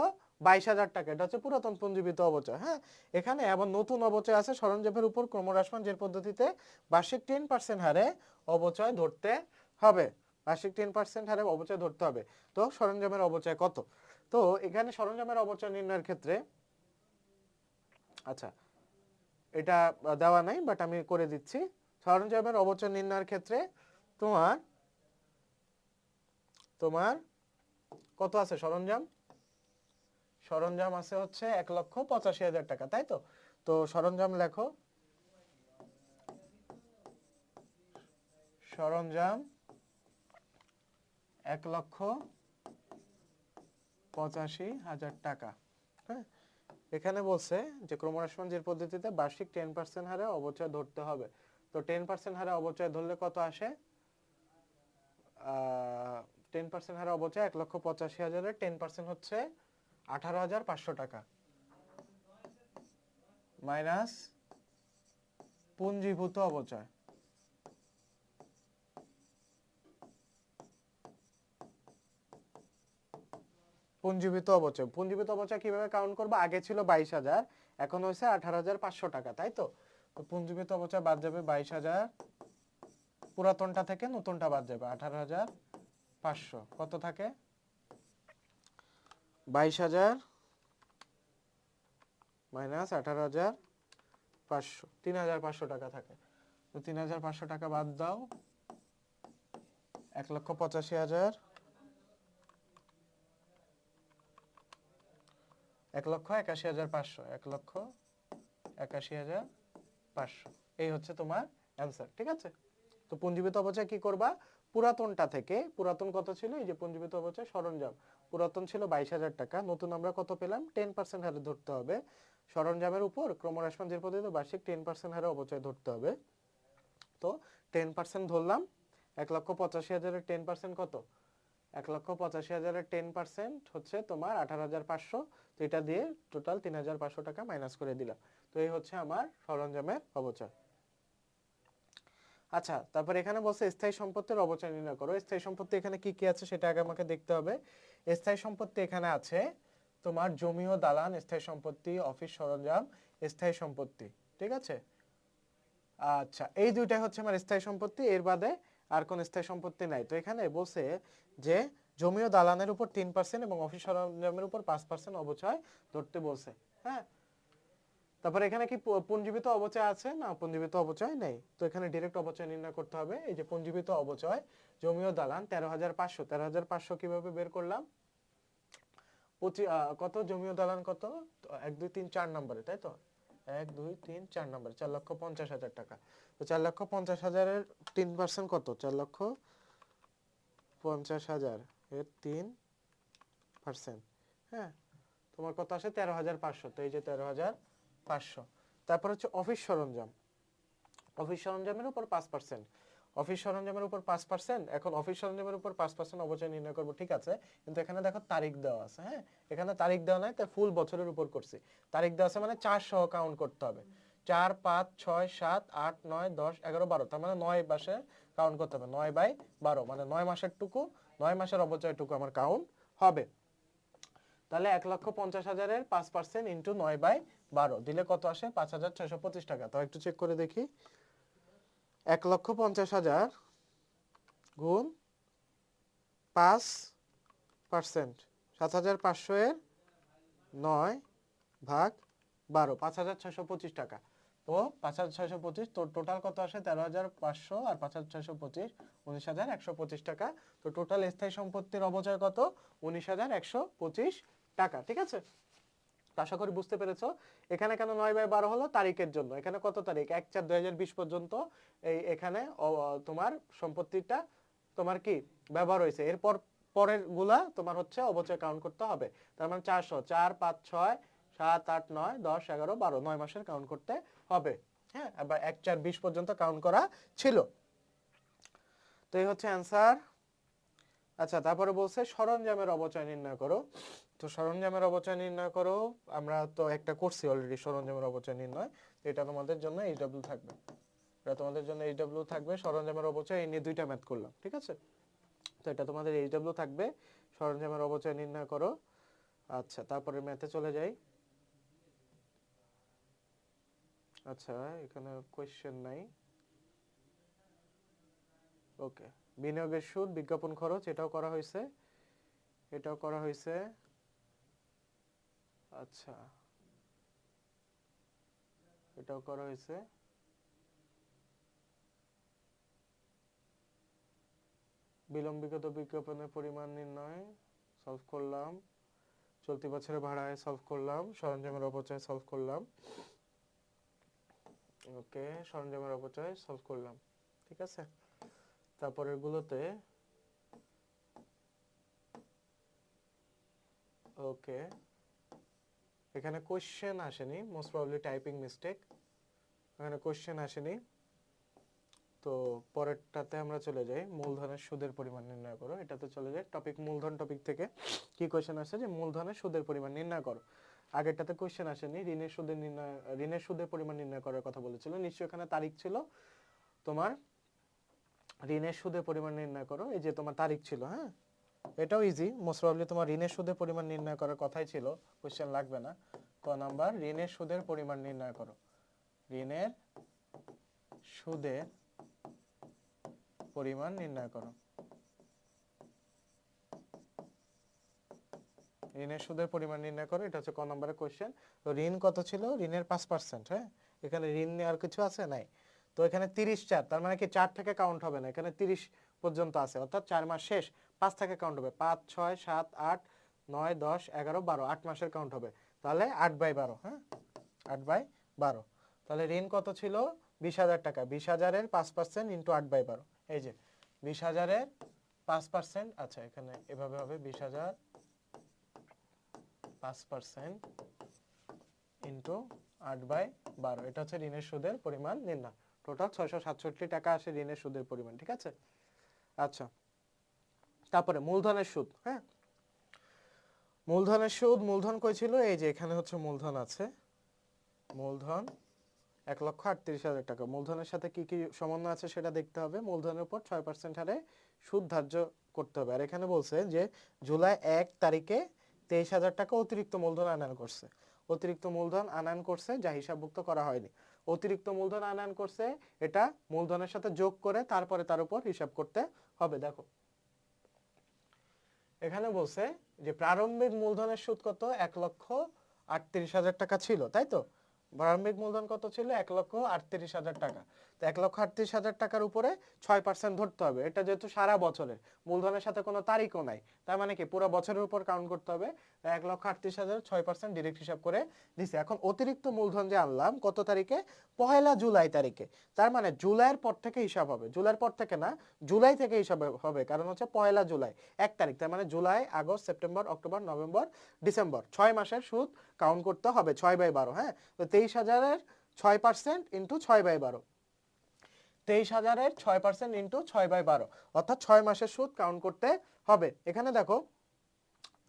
২২,০০০ টাকা, এটা হচ্ছে পুরাতন পুঞ্জীবিত অবচয়। হ্যাঁ, এখানে আবার নতুন অবচয় আছে, সরঞ্জামের উপর ক্রমহ্রাসমান জের পদ্ধতিতে বার্ষিক 10% হারে অবচয় ধরতে হবে, বার্ষিক 10% হারে অবচয় ধরতে হবে। তো সরঞ্জামের অবচয় কত, তো এখানে সরঞ্জামের অবচয় নির্ণয়ের ক্ষেত্রে, আচ্ছা এটা দেওয়া নাই বাট আমি করে দিচ্ছি। সরঞ্জামের অবচয় নির্ণয়ের ক্ষেত্রে তোমার তোমার কত আছে সরঞ্জাম, সরঞ্জাম আছে হচ্ছে ১,৮৫,০০০ টাকা, তাই তো। তো সরঞ্জাম লেখো, সরঞ্জাম ১,৮৫,০০০ টাকা। হ্যাঁ, এখানে বলছে যে ক্রমহ্রাসমান জের পদ্ধতিতে বার্ষিক 10% হারে অবচয় ধরতে হবে। তো 10% হারে অবচয় ধরলে কত আসে, 10% হারে অবচয় ১,৮৫,০০০ 10% হচ্ছে ১৮,৫০০ টাকা মাইনাস পুঞ্জীভূত অবচয়। পুঞ্জীভূত অবচয়, পুঞ্জীভূত অবচয় কিভাবে কাউন্ট করবো, আগে ছিল ২২,০০০, এখন হয়েছে ১৮,৫০০ টাকা, তাই তো। তো পুঞ্জীভূত অবচয় বাদ যাবে ২২,০০০, পুরাতনটা থেকে নতুনটা বাদ যাবে ১৮,৫০০, কত থাকে ২২,০০০ মাইনাস ১৮,৫০০, ৩,৫০০ টাকা থাকে। তো ৩,৫০০ টাকা বাদ দাও, ১,৮৫,০০০, ১,৮১,৫০০, ১,৮১,৫০০, এই হচ্ছে তোমার অ্যান্সার, ঠিক আছে। তো পুঞ্জীভূত অবচয় কি করবা, পুরাতনটা থেকে, পুরাতন কত ছিল, এই যে পুঞ্জীভূত অবচয় সরঞ্জাম, পুরাতন ছিল ২২,০০০ টাকা, নতুন আমরা কত পেলাম 10% হারে ধরতে হবে। সরঞ্জামের উপর ক্রমহ্রাসমান জের পদ্ধতিতে বার্ষিক 10% হারে অবচয় ধরতে হবে। তো 10% ধরলাম, ১,৮৫,০০০ 10% কত, ১,৮৫,০০০ 10% হচ্ছে তোমার ১৮,৫০০। তো এটা দিয়ে টোটাল ৩,৫০০ টাকা মাইনাস করে দিলাম। তো এই হচ্ছে আমার সরঞ্জামের অবচয়। আচ্ছা, তারপর এখানে বলছে স্থায়ী সম্পত্তির অবচয় নির্ণয় করো। স্থায়ী সম্পত্তি এখানে কি কি আছে সেটা আগে আমাকে দেখতে হবে। স্থায়ী সম্পত্তি এখানে আছে তোমার জমি ও দালান, স্থায়ী সম্পত্তি, অফিস সরঞ্জাম, স্থায়ী সম্পত্তি, ঠিক আছে। আচ্ছা, এই দুইটাই হচ্ছে আমার স্থায়ী সম্পত্তি, এর বাদে আর কোন স্থায়ী সম্পত্তি নাই। তো এখানে বলছে যে জমি ও দালানের উপর 3% এবং অফিস সরঞ্জামের উপর 5% অবচয় ধরতে বলছে। হ্যাঁ, তারপর এখানে কি পুঞ্জীবিত অবচয় আছে না, পুঞ্জীবিত অবচয় নেই। তো এখানে ডাইরেক্ট অবচয় নির্ণয় করতে হবে। এই যে পুঞ্জীবিত অবচয় জমি ও দালান 13,৫০০, 13,৫০০ কিভাবে বের করলাম, কত জমি ও দালান কত, ১ ২ ৩ ৪ নম্বরে, তাই তো ১ ২ ৩ ৪ নম্বরে ৪,৫০,০০০ টাকা। তো ৪,৫০,০০০ এর 3% কত, 4,৫০,০০০ এর 3%, হ্যাঁ তোমার কত আসে 13,৫০০। তো এই যে 13,৫০০। তারপর হচ্ছে অফিস সরঞ্জাম, অফিস সরঞ্জামের উপর 5%, অফিস সরঞ্জামের উপর 5%। এখন অফিস সরঞ্জামের উপর 5% অবচয় নির্ণয় করবো, ঠিক আছে, কিন্তু এখানে দেখো তারিখ দেওয়া আছে। হ্যাঁ, এখানে তারিখ দেওয়া নাই, তাই ফুল বছরের উপর করছি। তারিখ দেওয়া আছে মানে 4 সহ কাউন্ট করতে হবে, 4 5 6 7 8 9 10 11 12, তার মানে 9 মাসে কাউন্ট করতে হবে, 9/12 মানে 9 মাসের টুকু, 9 মাসের অবচয়টুকু আমার কাউন্ট হবে। তাহলে ১,৫০,০০০ এর 5% ইন্টু 9/12 দিলে কত আসে, ৫,৬২৫ টাকা। তো একটু চেক করে দেখি, ১,৫০,০০০ গুণ 5%, ৭,৫০০ এর 9/12, ৫,৬২৫ টাকা। তো ৫,৬২৫, তো টোটাল কত আসে ১৩,৫০০ আর ৫,৬২৫ ১৯,১২৫ টাকা। তো টোটাল স্থায়ী সম্পত্তির অবচয় কত, 19,125 টাকা, ঠিক আছে। তো আশা করি বুঝতে পেরেছো এখানে কেন 9/12 হলো তারিখের জন্য এখানে কত তারিখ 1/4/2020 পর্যন্ত এই এখানে তোমার সম্পত্তিটা তোমার কি ব্যবহার হয়েছে এরপর পরের গুলা তোমার হচ্ছে অবচয় কাউন্ট করতে হবে তার মানে 400 4 5 6 7 8 9 10 11 12 9 মাসের কাউন্ট করতে হবে হ্যাঁ আবার 1/4/20 পর্যন্ত কাউন্ট করা ছিল তো এই হচ্ছে অ্যানসার আচ্ছা তারপরে বলছে সরঞ্জামের অবচয় নির্ণয় করো তো সরঞ্জামের অবচয় নির্ণয় করো আমরা তো একটা করছি অলরেডি সরঞ্জামের অবচয় নির্ণয় তো এটা তোমাদের জন্য এইচডব্লিউ থাকবে এটা তোমাদের জন্য এইচডব্লিউ থাকবে সরঞ্জামের অবচয় এই নিয়ে দুইটা ম্যাথ করলাম ঠিক আছে তো এটা তোমাদের এইচডব্লিউ থাকবে সরঞ্জামের অবচয় নির্ণয় করো আচ্ছা তারপরে ম্যাথে চলে যাই আচ্ছা এখানে কোশ্চেন নাই ওকে বিনিয়োগের সুদ বিজ্ঞাপন খরচ এটাও করা হয়েছে আচ্ছা এটাও করা হয়েছে বিলম্বিত বিজ্ঞাপনের পরিমাণ নির্ণয় সলভ করলাম চলতি বছরের ভাড়ায় সলভ করলাম সরঞ্জামের অপচয় সলভ করলাম ওকে সরঞ্জামের অপচয় সলভ করলাম ঠিক আছে তারপরের গুলোতে ওকে এখানে কোশ্চেন আসেনি মোস্ট প্রবাবলি টাইপিং মিস্টেক এখানে কোশ্চেন আসেনি তো পরেরটাতে আমরা চলে যাই মূলধনের সুদের পরিমাণ নির্ণয় করো এটাতে চলে যাই টপিক মূলধন টপিক থেকে কি কোশ্চেন আসে যে মূলধনের সুদের পরিমাণ নির্ণয় করো আগেরটাতে কোশ্চেন আসেনি ঋণের সুদের পরিমাণ নির্ণয় করার কথা বলেছিল নিশ্চয়ই এখানে তারিখ ছিল তোমার ঋণের সুদের পরিমাণ নির্ণয় করো এই যে তোমার তারিখ ছিল হ্যাঁ এটাও ইজি মোস্ট প্রবাবলি তোমার ঋণের সুদের পরিমাণ নির্ণয় করার কথাই ছিল কোশ্চেন লাগবে না ক নাম্বার ঋণের সুদের পরিমাণ নির্ণয় করো ঋণের সুদের পরিমাণ নির্ণয় করো ঋণের সুদের পরিমাণ নির্ণয় করো এটা হচ্ছে ক নম্বরের কোশ্চেন তো ঋণ কত ছিল ঋণের 5% হ্যাঁ এখানে ঋণ নেওয়ার কিছু আছে নাই তো এখানে 30 তার মানে কি 4 থেকে কাউন্ট হবে না এখানে 30 পর্যন্ত আছে অর্থাৎ 4 মাস শেষ 5 থেকে কাউন্ট হবে 5 6 7 8 9 10 11 12 8 মাসের কাউন্ট হবে তাহলে 8/12 হ্যাঁ 8/12 তাহলে ঋণ কত ছিল 20,000 টাকা 20,000 এর 5% ইনটু 8/12 এই যে 20,000 এর 5% আচ্ছা এখানে এভাবে হবে 20,000 5% ইনটু 8/12 এটা হচ্ছে ঋণের সুদের পরিমাণ নির্ণয় টোটাল 667 টাকা আসে ঋণের সুদের পরিমাণ ঠিক আছে আচ্ছা তারপরে মূলধনের সুদ হ্যাঁ মূলধনের সুদ মূলধন কই ছিল এই যে এখানে হচ্ছে মূলধন আছে মূলধন 1,38,000 টাকা মূলধনের সাথে কি কি সমন্বয় আছে সেটা দেখতে হবে মূলধনের উপর 6% হারে সুদ ধার্য করতে হবে আর এখানে বলছে যে জুলাই 1 তারিখে 23,000 টাকা অতিরিক্ত মূলধন আনয়ন করছে অতিরিক্ত মূলধন আনয়ন করছে যা হিসাবভুক্ত করা হয়নি অতিরিক্ত মূলধন আনয়ন করছে এটা মূলধনের সাথে যোগ করে তারপরে তার উপর হিসাব করতে হবে দেখো এখানে বলছে যে প্রারম্ভিক মূলধনের সুদ কত 1,38,000 টাকা ছিল তাই তো প্রারম্ভিক মূলধন কত ছিল 1,38,000 টাকা তো 1,38,000 টাকার উপরে 6% ধরতে হবে এটা যেহেতু সারা বছরের মূলধনের সাথে কোনো তারিখও নাই তার মানে কি পুরো বছরের উপর কাউন্ট করতে হবে 1,38,000 6% ডিরেক্ট হিসাব করে দিছে এখন অতিরিক্ত মূলধন যে আনলাম কত তারিখে 1 জুলাই তারিখে তার মানে জুলাইয়ের পর থেকে হিসাব হবে জুলাইয়ের পর থেকে না জুলাই থেকে হিসাব হবে কারণ হচ্ছে 1 জুলাই 1 তারিখ তার মানে July August September October November December 6 মাসের সুদ কাউন্ট করতে হবে 6/12 হ্যাঁ তো 23,000 এর 6% ইনটু 6/12 23,000 এর 6% ইনটু 6/12 অর্থাৎ 6 মাসের সুদ কাউন্ট করতে হবে এখানে দেখো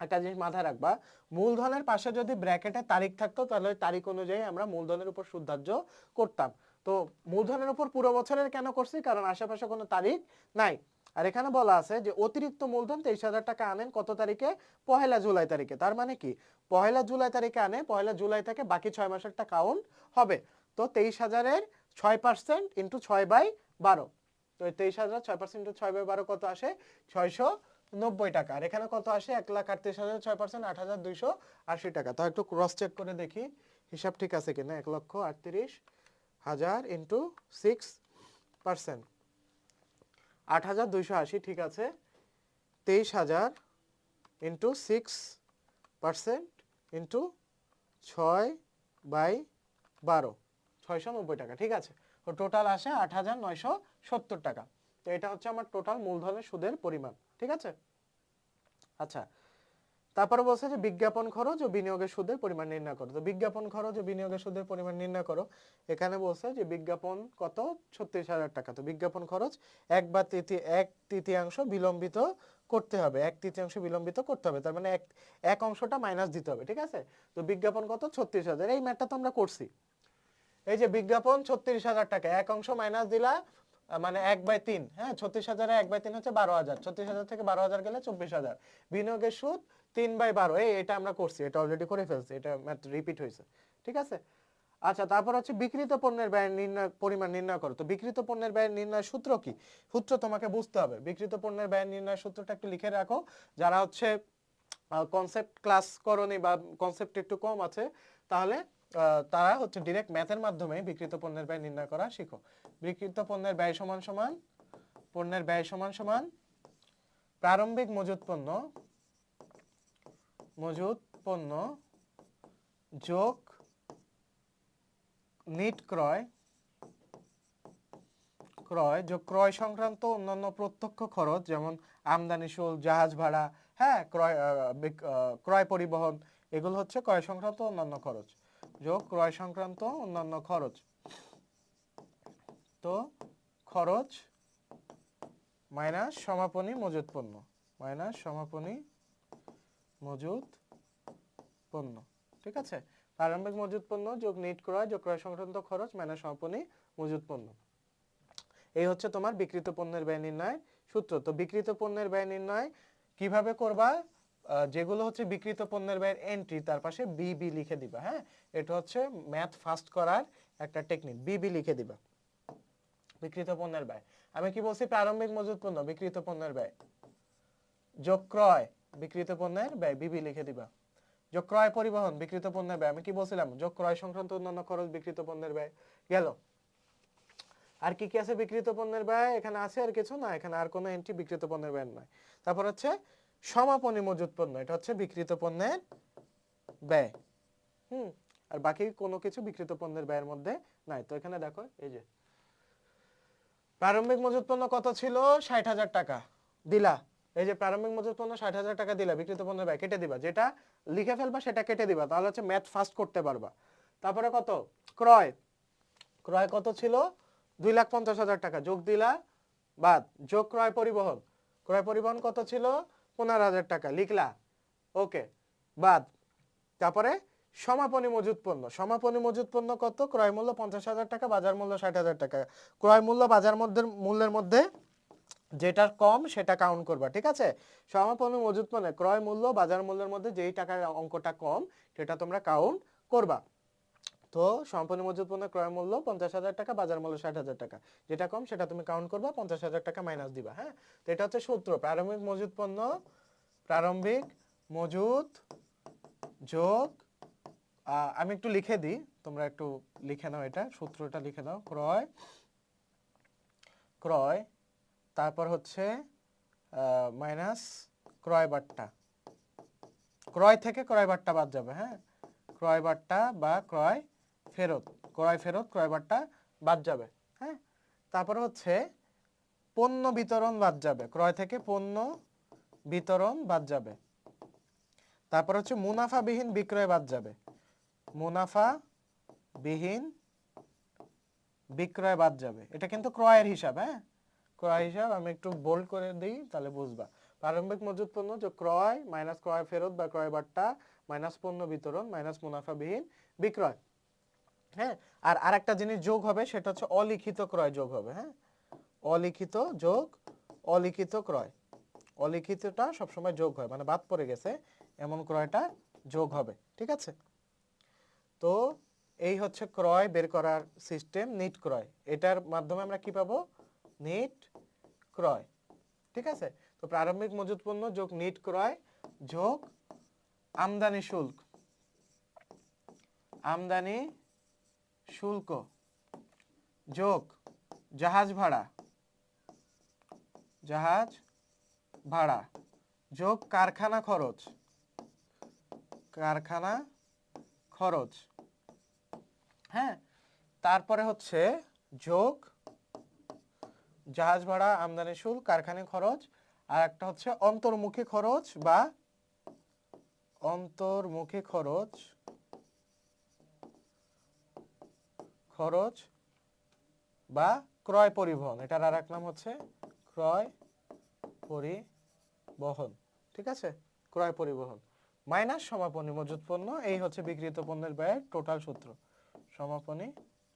একটা জিনিস মাথায় রাখবা মূলধনের পাশে যদি ব্র্যাকেটে তারিখ থাকতো তাহলে তারিখ অনুযায়ী আমরা মূলধনের উপর সুদ ধার্য করতাম তো মূলধনের উপর পুরো বছরের কেন করছি কারণ আশেপাশে কোনো তারিখ নাই আর এখানে বলা আছে যে অতিরিক্ত মূলধন 23,000 টাকা আনেন কত তারিখে 1 জুলাই তারিখে তার মানে কি 1 জুলাই তারিখে আনে 1 জুলাই থেকে বাকি 6 মাসেরটা কাউন্ট হবে তো 23,000 এর 6% ইনটু 6/12 তো 23,000 6% ইনটু 6/12 কত আসে 690 টাকা আর এখানে কত আসে 1,38,000 6% 8,280 টাকা তো একটু ক্রস চেক করে দেখি হিসাব ঠিক আছে কিনা 1,38,000 ইনটু 6% 8,280 ঠিক আছে 23,000 ইনটু 6% ইনটু 6/12 690 টাকা, ঠিক আছে। তো টোটাল আসে 8,970 টাকা। তো এটা হচ্ছে আমার টোটাল মূলধনের সুদের পরিমাণ, ঠিক আছে। আচ্ছা, তারপরে বলছে যে বিজ্ঞাপন খরচ ও বিনিয়োগের সুদের পরিমাণ নির্ণয় করো। তো বিজ্ঞাপন খরচ ও বিনিয়োগের সুদের পরিমাণ নির্ণয় করো। এখানে বলছে যে বিজ্ঞাপন কত, 36,000 টাকা। তো বিজ্ঞাপন খরচ 1/3 বিলম্বিত করতে হবে, 1/3 বিলম্বিত করতে হবে, তার মানে এক অংশটা মাইনাস দিতে হবে, ঠিক আছে। তো বিজ্ঞাপন কত, 36,000। এই ম্যাথটা তো আমরা করছি। এই যে বিজ্ঞাপন 36,000 টাকা, এক অংশ মাইনাস দিলা মানে 1/3, হ্যাঁ 36,000 1/3 হচ্ছে 12,000, 36,000 থেকে 12,000 গেলে 24,000। বিনিয়োগের সুদ 3/12, এটা আমরা করছি, এটা অলরেডি করে ফেলছি, এটা ম্যাথ রিপিট হয়েছে, ঠিক আছে। আচ্ছা, তারপর হচ্ছে বিক্রিত পণ্যের ব্যয় নির্ণয় পরিমাণ নির্ণয় করো। তো বিক্রিত পণ্যের ব্যয় নির্ণয় সূত্র কি, সূত্র তোমাকে বুঝতে হবে। বিক্রিত পণ্যের ব্যয় নির্ণয় সূত্রটা একটু লিখে রাখো, যারা হচ্ছে কনসেপ্ট ক্লাস করনি বা কনসেপ্ট একটু কম আছে, তাহলে তারা হচ্ছে ডিরেক্ট ম্যাথের মাধ্যমে বিক্রিত পণ্যের ব্যয় নির্ণয় করা শিখো। বিক্রিত পণ্যের ব্যয় সমান সমান পণ্যের ব্যয় সমান সমান প্রারম্ভিক মজুত পণ্য যোগ নিট ক্রয় যোগ ক্রয় সংক্রান্ত অন্যান্য প্রত্যক্ষ খরচ, যেমন আমদানি শুল্ক, জাহাজ ভাড়া, হ্যাঁ ক্রয় পরিবহন, এগুলো হচ্ছে ক্রয় সংক্রান্ত অন্যান্য খরচ, যোগ ক্রয় সংক্রান্ত অন্যান্য খরচ। তো খরচ মাইনাস সমাপনী মজুত পণ্য, ঠিক আছে। প্রারম্ভিক মজুত পণ্য যোগ নিট ক্রয় যোগ ক্রয় সংক্রান্ত খরচ মাইনাস সমাপনী মজুত পণ্য। এই হচ্ছে তোমার বিক্রিত পণ্যের ব্যয় নির্ণয় সূত্র। তো বিক্রিত পণ্যের ব্যয় নির্ণয় কিভাবে করবা, যেগুলো হচ্ছে বিক্রিত পণ্যের ব্যয়ের এন্ট্রি, তার পাশে বিবি লিখে দিবা, হ্যাঁ এটা হচ্ছে ম্যাথ ফাস্ট করার একটা টেকনিক, বিবি লিখে দিবা। বিক্রিত পণ্যের ব্যয় আমি কি বলছি, প্রারম্ভিক মজুত পণ্য বিক্রিত পণ্যের ব্যয় যোগ ক্রয় বিক্রিত পণ্যের ব্যয়, বিবি লিখে দিবা। যোগ ক্রয় পরিবহন বিক্রিত পণ্যের ব্যয়, আমি কি বলছিলাম, যোগ ক্রয় সংক্রান্ত অন্যান্য খরচ বিক্রিত পণ্যের ব্যয় গেল। আর কি কি আছে বিক্রিত পণ্যের ব্যয়, এখানে আছে আর কিছু না, এখানে আর কোনো এন্ট্রি বিক্রিত পণ্যের ব্যয় নয়। তারপর হচ্ছে সমাপনী মজুত পণ্য, এটা হচ্ছে বিক্রিত পণ্যের ব্যয়। আর বাকি কোনো কিছু বিক্রিত পণ্যের ব্যয়ের মধ্যে নাই। তো এখানে দেখো, এই যে প্রারম্ভিক মজুত পণ্য কত ছিল, 60,000 টাকা দিলা। এই যে প্রারম্ভিক মজুত পণ্য 60,000 টাকা দিলা, বিক্রিত পণ্যের ব্যয় কেটে দিবা, যেটা লিখে ফেলবা সেটা কেটে দিবা, তাহলে হচ্ছে ম্যাথ ফাস্ট করতে পারবা। তারপরে কত, ক্রয় কত ছিল, 2,50,000 টাকা, যোগ দিলা বাদ, যোগ ক্রয় পরিবহন কত ছিল, 15,000 টাকা লিখলা, ওকে বাদ। তারপরে সমাপনী মজুত পণ্য কত, ক্রয় মূল্য 50,000 টাকা, বাজার মূল্য 60,000 টাকা। ক্রয় মূল্য বাজার মূল্যের মধ্যে যেটা কম সেটা কাউন্ট করবা, ঠিক আছে। সমাপনী মজুত পণ্য ক্রয় মূল্য বাজার মূল্যের মধ্যে যেই টাকার অঙ্কটা কম সেটা তোমরা কাউন্ট করবা। তো সমাপনী মজুত পণ্য ক্রয় মূল্য 50,000 টাকা, বাজার মূল্য 60,000 টাকা, যেটা কম সেটা তুমি কাউন্ট করবা, 50,000 টাকা মাইনাস দিবা, হ্যাঁ। তো এটা হচ্ছে সূত্র, প্রারম্ভিক মজুত যোগ আমি একটু লিখে দিই, তোমরা একটু লিখে নাও, এটা সূত্রটা লিখে নাও, ক্রয় তারপর হচ্ছে মাইনাস ক্রয় বাট্টা, ক্রয় থেকে ক্রয় বাট্টা বাদ যাবে, হ্যাঁ ক্রয় বাট্টা বা ক্রয় ফেরত ক্রয় বাট্টা বাদ যাবে, হ্যাঁ। তারপর হচ্ছে পণ্য বিতরণ বাদ যাবে, ক্রয় থেকে পণ্য বিতরণ বাদ যাবে। তারপর হচ্ছে মুনাফাবিহীন বিক্রয় বাদ যাবে, মুনাফাবিহীন বিক্রয় বাদ যাবে। এটা কিন্তু ক্রয়ের হিসাব, হ্যাঁ ক্রয় হিসাব, আমি একটু বোল্ড করে দিই তাহলে বুঝবা। প্রারম্ভিক মজুত পণ্য যোগ ক্রয় মাইনাস ক্রয় ফেরত বা ক্রয় বাট্টা মাইনাস পণ্য বিতরণ মাইনাস মুনাফাবিহীন বিক্রয়, হ্যাঁ। আর আরেকটা জিনিস যোগ হবে, সেটা হচ্ছে অলিখিত ক্রয় যোগ হবে, হ্যাঁ অলিখিত যোগ অলিখিত ক্রয়, অলিখিতটা সবসময় যোগ হয়, মানে বাদ পড়ে গেছে এমন ক্রয়টা যোগ হবে, ঠিক আছে। তো এই হচ্ছে ক্রয় বের করার সিস্টেম, নিট ক্রয়, এটার মাধ্যমে আমরা কি পাবো, নিট ক্রয়, ঠিক আছে। তো প্রারম্ভিক মজুত পণ্য যোগ নিট ক্রয় যোগ আমদানি শুল্ক যোগ জাহাজ ভাড়া যোগ কারখানা খরচ, হ্যাঁ, তারপরে হচ্ছে যোগ জাহাজ ভাড়া, আমদানি শুল্ক, কারখানা খরচ, আর একটা হচ্ছে অন্তর্মুখী খরচ বা অন্তর্মুখী খরচ খরচ বা ক্রয় পরিবহন, এটার আর এক নাম হচ্ছে ক্রয় পরিবহন। ঠিক আছে, ক্রয় পরিবহন মাইনাস সমাপনী মজুত পণ্য, এই হচ্ছে বিক্রিত পণ্যের ব্যয়ের টোটাল সূত্র। সমাপনী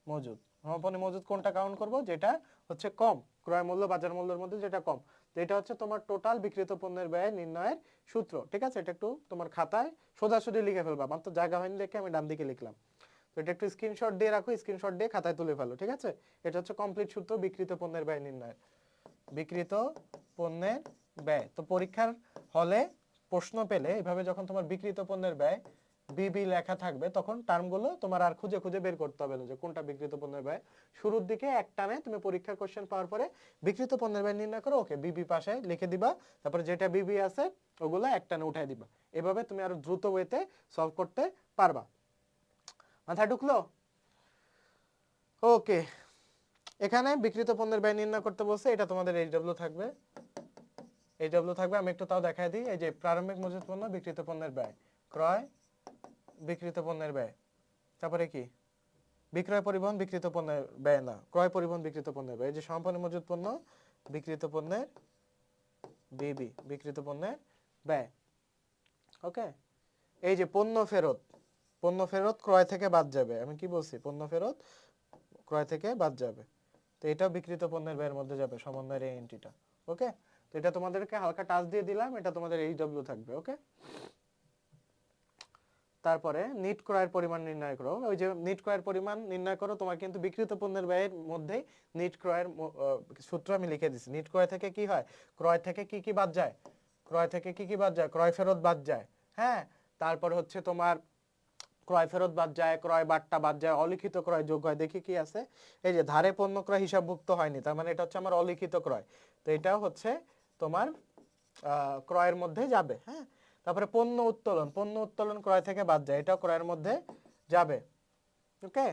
মজুত, সমাপনী মজুত কোনটা কাউন্ট করব, যেটা হচ্ছে কম, ক্রয় মূল্য বাজার মূল্যের মধ্যে যেটা কম, তো এটা হচ্ছে তোমার টোটাল বিক্রিত পণ্যের ব্যয় নির্ণয়ের সূত্র। ঠিক আছে, এটা একটু তোমার খাতায় সোজাসুজি লিখে ফেলবা, মাত্র জায়গা হয়নি দেখে আমি ডান দিকে লিখলাম, তো এটা একটু স্ক্রিনশট দিয়ে রাখো, স্ক্রিনশট দিয়ে খাতায় তুলে ফেলো। ঠিক আছে, এটা হচ্ছে কমপ্লিট সূত্র বিক্রিত পণ্যের ব্যয় নির্ণয়ের। বিক্রিত পণ্যের ব্যয়, তো পরীক্ষার হলে প্রশ্ন পেলে এভাবে যখন তোমার বিক্রিত পণ্যের ব্যয় বিবি লেখা থাকবে, তখন টার্মগুলো তোমার আর খুঁজে খুঁজে বের করতে হবে না যে কোনটা বিক্রিত পণ্যের ব্যয়। শুরুর দিকে এক টানে তুমি পরীক্ষার কোশ্চেন পাওয়ার পরে বিক্রিত পণ্যের ব্যয় নির্ণয় করো, ওকে বিবি পাশে লিখে দিবা, তারপরে যেটা বিবি আছে ওগুলো এক টানে উঠাই দিবা। এভাবে তুমি আরো দ্রুত ওয়েতে সলভ করতে পারবা। মাথায় ঢুকলো? ওকে, এখানে বিক্রিত পণ্যের ব্যয় নির্ণয় করতে বলছে, এটা তোমাদের এইচডব্লিউ থাকবে, এইচডব্লিউ থাকবে। আমি একটু তাও দেখাই দিই, এই যে প্রারম্ভিক মজুত পণ্য বিক্রিত পণ্যের ব্যয়, ক্রয় বিক্রিত পণ্যের ব্যয়, তারপরে কি বিক্রয় পরিবহন বিক্রিত পণ্যের ব্যয় না, ক্রয় পরিবহন বিক্রিত পণ্যের ব্যয়, এই যে সমাপনী মজুত পণ্য বিক্রিত পণ্যের বিবি বিক্রিত পণ্যের ব্যয়। ওকে, এই যে পণ্য ফেরত, পণ্য ফেরত ক্রয় থেকে বাদ যাবে, আমি কি বলছি, পণ্য ফেরত ক্রয় থেকে বাদ যাবে, তো এটাও বিক্রিত পণ্যের ব্যয়ের মধ্যে যাবে, সমন্বয়ের এই এন্ট্রিটা। ওকে, তো এটা তোমাদেরকে হালকা টাচ দিয়ে দিলাম, এটা তোমাদের এইচডব্লিউ থাকবে। ওকে, তারপরে নিট ক্রয়ের পরিমাণ নির্ণয় করো, ওই যে নিট ক্রয়ের পরিমাণ নির্ণয় করো, তোমার কিন্তু বিক্রিত পণ্যের ব্যয়ের মধ্যেই নিট ক্রয়ের সূত্র আমি লিখে দিচ্ছি। নিট ক্রয় থেকে কি হয়, ক্রয় থেকে কি কি বাদ যায়, ক্রয় থেকে কি কি বাদ যায়, ক্রয় ফেরত বাদ যায়, হ্যাঁ, তারপর হচ্ছে তোমার ক্রয় ফেরত বাদ যায়, ক্রয় বাট্টা বাদ যায়, অলিখিত ক্রয় যোগ হয়। দেখি কি আছে, এই যে ধারে পণ্য ক্রয় হিসাবভুক্ত হয়নি, তার মানে এটা হচ্ছে আমার অলিখিত ক্রয়, তো এটাও হচ্ছে তোমার ক্রয়ের মধ্যে যাবে। হ্যাঁ, তারপরে পণ্য উত্তোলন, পণ্য উত্তোলন ক্রয় থেকে বাদ যায়, এটাও ক্রয়ের মধ্যে যাবে। ওকে,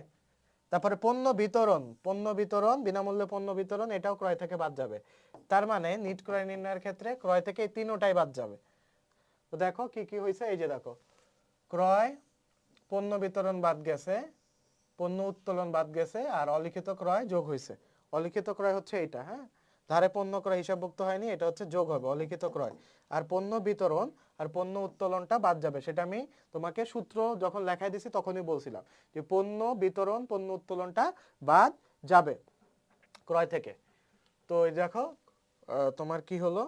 তারপরে পণ্য বিতরণ, পণ্য বিতরণ বিনামূল্যে পণ্য বিতরণ, এটাও ক্রয় থেকে বাদ যাবে। তার মানে নিট ক্রয় নির্ণয়ের ক্ষেত্রে ক্রয় থেকে এই তিনটাই বাদ যাবে। তো দেখো কি কি হয়েছে, এই যে দেখো ক্রয়, পণ্য বিতরণ বাদ গেছে, পণ্য উত্তোলন বাদ গেছে, আর অলিখিত ক্রয় যোগ হয়েছে। অলিখিত ক্রয় হচ্ছে এইটা, হ্যাঁ, ধারে পণ্য ক্রয় হিসাবভুক্ত হয়নি, এটা হচ্ছে যোগ হবে অলিখিত ক্রয়। আর পণ্য বিতরণ আর পণ্য উত্তোলনটা বাদ যাবে, সেটা আমি তোমাকে সূত্র যখন লেখাই দিছি তখনই বলছিলাম যে পণ্য বিতরণ পণ্য উত্তোলনটা বাদ যাবে ক্রয় থেকে। তো এই দেখো তোমার কি হলো,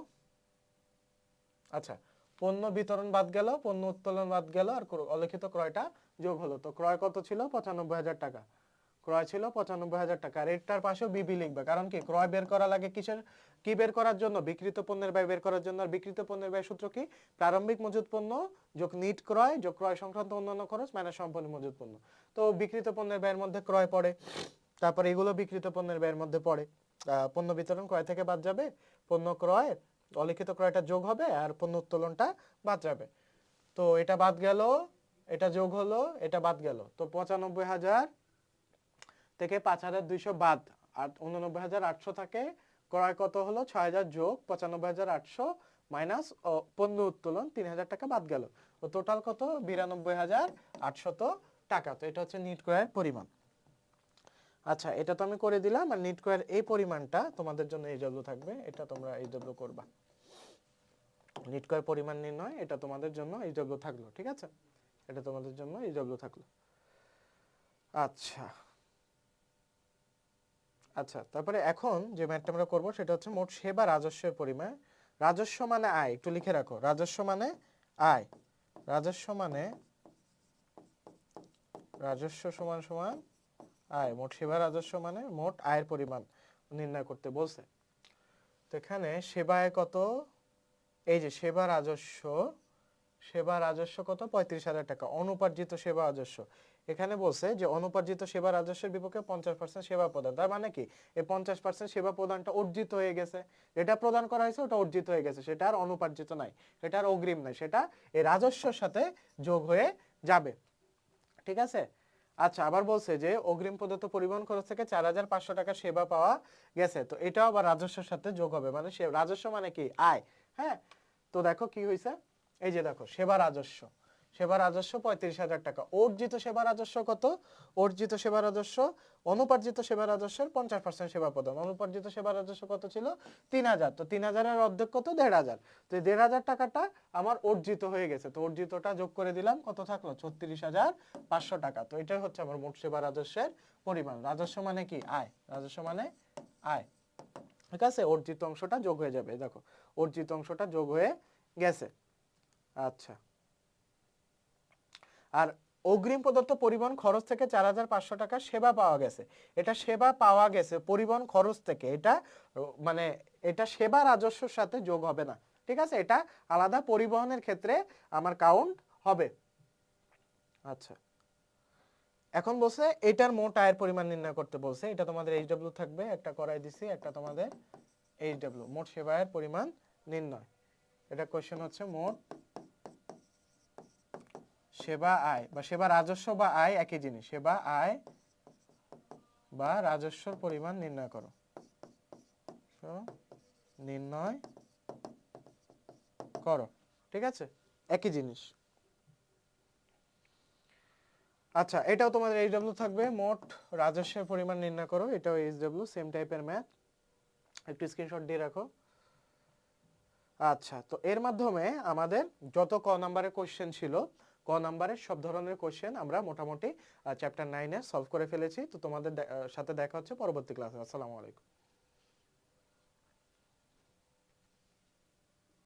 আচ্ছা পণ্য বিতরণ বাদ গেল, পণ্য উত্তোলন বাদ গেল, আর অলিখিত ক্রয়টা যোগ হলো। তো ক্রয় কত ছিল, 95,000 টাকা, ক্রয় ছিল 95,000 টাকা। আর এটার পাশেও বিবি লিখবে, কারণ কি ক্রয় বের করা লাগে কিসের, কি বের করার জন্য, বিক্রিত পণ্যের ব্যয় বের করার জন্য। আর বিক্রিত পণ্যের ব্যয় সূত্র কি, প্রারম্ভিক মজুত পণ্য যোগ নিট ক্রয় যোগ ক্রয় সংক্রান্ত অন্যান্য খরচ মাইনাস সমাপনী মজুত পণ্য। তো বিক্রিত পণ্যের ব্যয়ের মধ্যে ক্রয় পড়ে, তারপরে এগুলো বিক্রিত পণ্যের ব্যয়ের মধ্যে পড়ে। পণ্য বিতরণ ক্রয় থেকে বাদ যাবে, পণ্য ক্রয় অলিখিত ক্রয়টা যোগ হবে, আর পণ্য উত্তোলনটা বাদ যাবে। তো এটা বাদ গেল, এটা যোগ হলো, এটা বাদ গেল, তো 95,000 থেকে 5,200 বাদ, আর 89,800 থাকে, ক্রয় কত হলো 6,000 যোগ 95,800 মাইনাস পণ্য উত্তোলন 3,000 টাকা বাদ গেল, তো টোটাল কত 92,800 টাকা। তো এটা হচ্ছে নিট ক্রয়ের পরিমাণ। আচ্ছা, এটা তো আমি করে দিলাম, আর নিট ক্রয়ের এই পরিমাণটা তোমাদের জন্য এইচডব্লিউ থাকবে, এটা তোমরা এইচডব্লিউ করবা। নিট ক্রয়ের পরিমাণ নির্ণয়, এটা তোমাদের জন্য এইচডব্লিউ থাকলো। ঠিক আছে, এটা তোমাদের জন্য এইচডব্লিউ থাকলো। আচ্ছা আচ্ছা, তারপরে এখন যে ম্যাথটা আমরা করবো সেটা হচ্ছে মোট সেবা রাজস্বের পরিমাণ। রাজস্ব মানে আয়, একটু লিখে রাখো, রাজস্ব মানে আয়, রাজস্ব মানে রাজস্ব সমান সমান আয়, মোট সেবা রাজস্ব মানে মোট আয়ের পরিমাণ নির্ণয় করতে বলছে। তো এখানে সেবায় কত, এই যে সেবা রাজস্ব, সেবা রাজস্ব কত 35,000 টাকা, অনুপার্জিত সেবা রাজস্ব। এখানে বলছে যে অনুপার্জিত সেবা রাজস্বের বিপক্ষে 50% সেবা প্রদান, তার মানে কি এই 50% সেবা প্রদানটা অর্জিত হয়ে গেছে, যেটা প্রদান করা হয়েছে ওটা অর্জিত হয়ে গেছে, সেটা আর অনুপার্জিত নাই, সেটা আর অগ্রিম নাই, সেটা এই রাজস্বের সাথে যোগ হয়ে যাবে। ঠিক আছে। আচ্ছা, আবার বলছে যে অগ্রিম প্রদত্ত পরিবহন খরচ থেকে 4,500 টাকা সেবা পাওয়া গেছে, তো এটাও আবার রাজস্বের সাথে যোগ হবে, মানে রাজস্ব মানে কি আয়। হ্যাঁ, তো দেখো কি হয়েছে, এই যে দেখো সেবা রাজস্ব, সেবা রাজস্ব 35,000 টাকা। অর্জিত সেবা রাজস্ব কত? অর্জিত সেবা রাজস্ব অনুপার্জিত সেবা রাজস্বের 50% সেবা প্রদান। অনুপার্জিত সেবা রাজস্ব কত ছিল? 3,000। তো 3,000-এর অর্ধেক কত? 1,500। তো 1,500 টাকাটা আমার অর্জিত হয়ে গেছে, তো অর্জিতটা যোগ করে দিলাম, কত থাকলো? 36,500 টাকা। তো এটাই হচ্ছে আমার মোট সেবা রাজস্বের পরিমাণ। রাজস্ব মানে কি আয়, রাজস্ব মানে আয়। ঠিক আছে, অর্জিত অংশটা যোগ হয়ে যাবে, দেখো অর্জিত অংশটা যোগ হয়ে গেছে। আচ্ছা, আর অগ্রিম প্রদত্ত পরিবহন খরচ থেকে 4,500 টাকা সেবা পাওয়া গেছে, এটা সেবা পাওয়া গেছে পরিবহন খরচ থেকে, এটা মানে এটা সেবা রাজস্বের সাথে যোগ হবে না। ঠিক আছে, এটা আলাদা পরিবহনের ক্ষেত্রে আমার কাউন্ট হবে। আচ্ছা, এখন বলছে এটার মোট আয়ের পরিমাণ নির্ণয় করতে বলছে। এটা তোমাদের এইচডব্লিউ থাকবে, একটা করাই দিছি, একটা তোমাদের এইচডব্লিউ, মোট সেবা আয়ের পরিমাণ নির্ণয়। এটা কোশ্চেন হচ্ছে মোট সেবা আয় বা সেবা রাজস্ব বা আয় একই জিনিস, সেবা আয় বা রাজস্বর পরিমাণ নির্ণয় করো, নির্ণয় করো। ঠিক আছে, একই জিনিস। আচ্ছা, এটাও তোমাদের এইচডব্লিউ থাকবে, মোট রাজস্বের পরিমাণ নির্ণয় করো, এটাও এইচডব্লিউ, সেম টাইপের ম্যাথ, একটু স্ক্রিনশট দিয়ে রাখো। আচ্ছা, তো এর মাধ্যমে আমাদের যত ক নাম্বারের কোশ্চেন ছিল, ক নাম্বারের সব ধরনের কোশ্চেন আমরা মোটামুটি চ্যাপ্টার 9-এ সলভ করে ফেলেছি। তো তোমাদের সাথে দেখা হচ্ছে পরবর্তী ক্লাসে। আসসালামু আলাইকুম।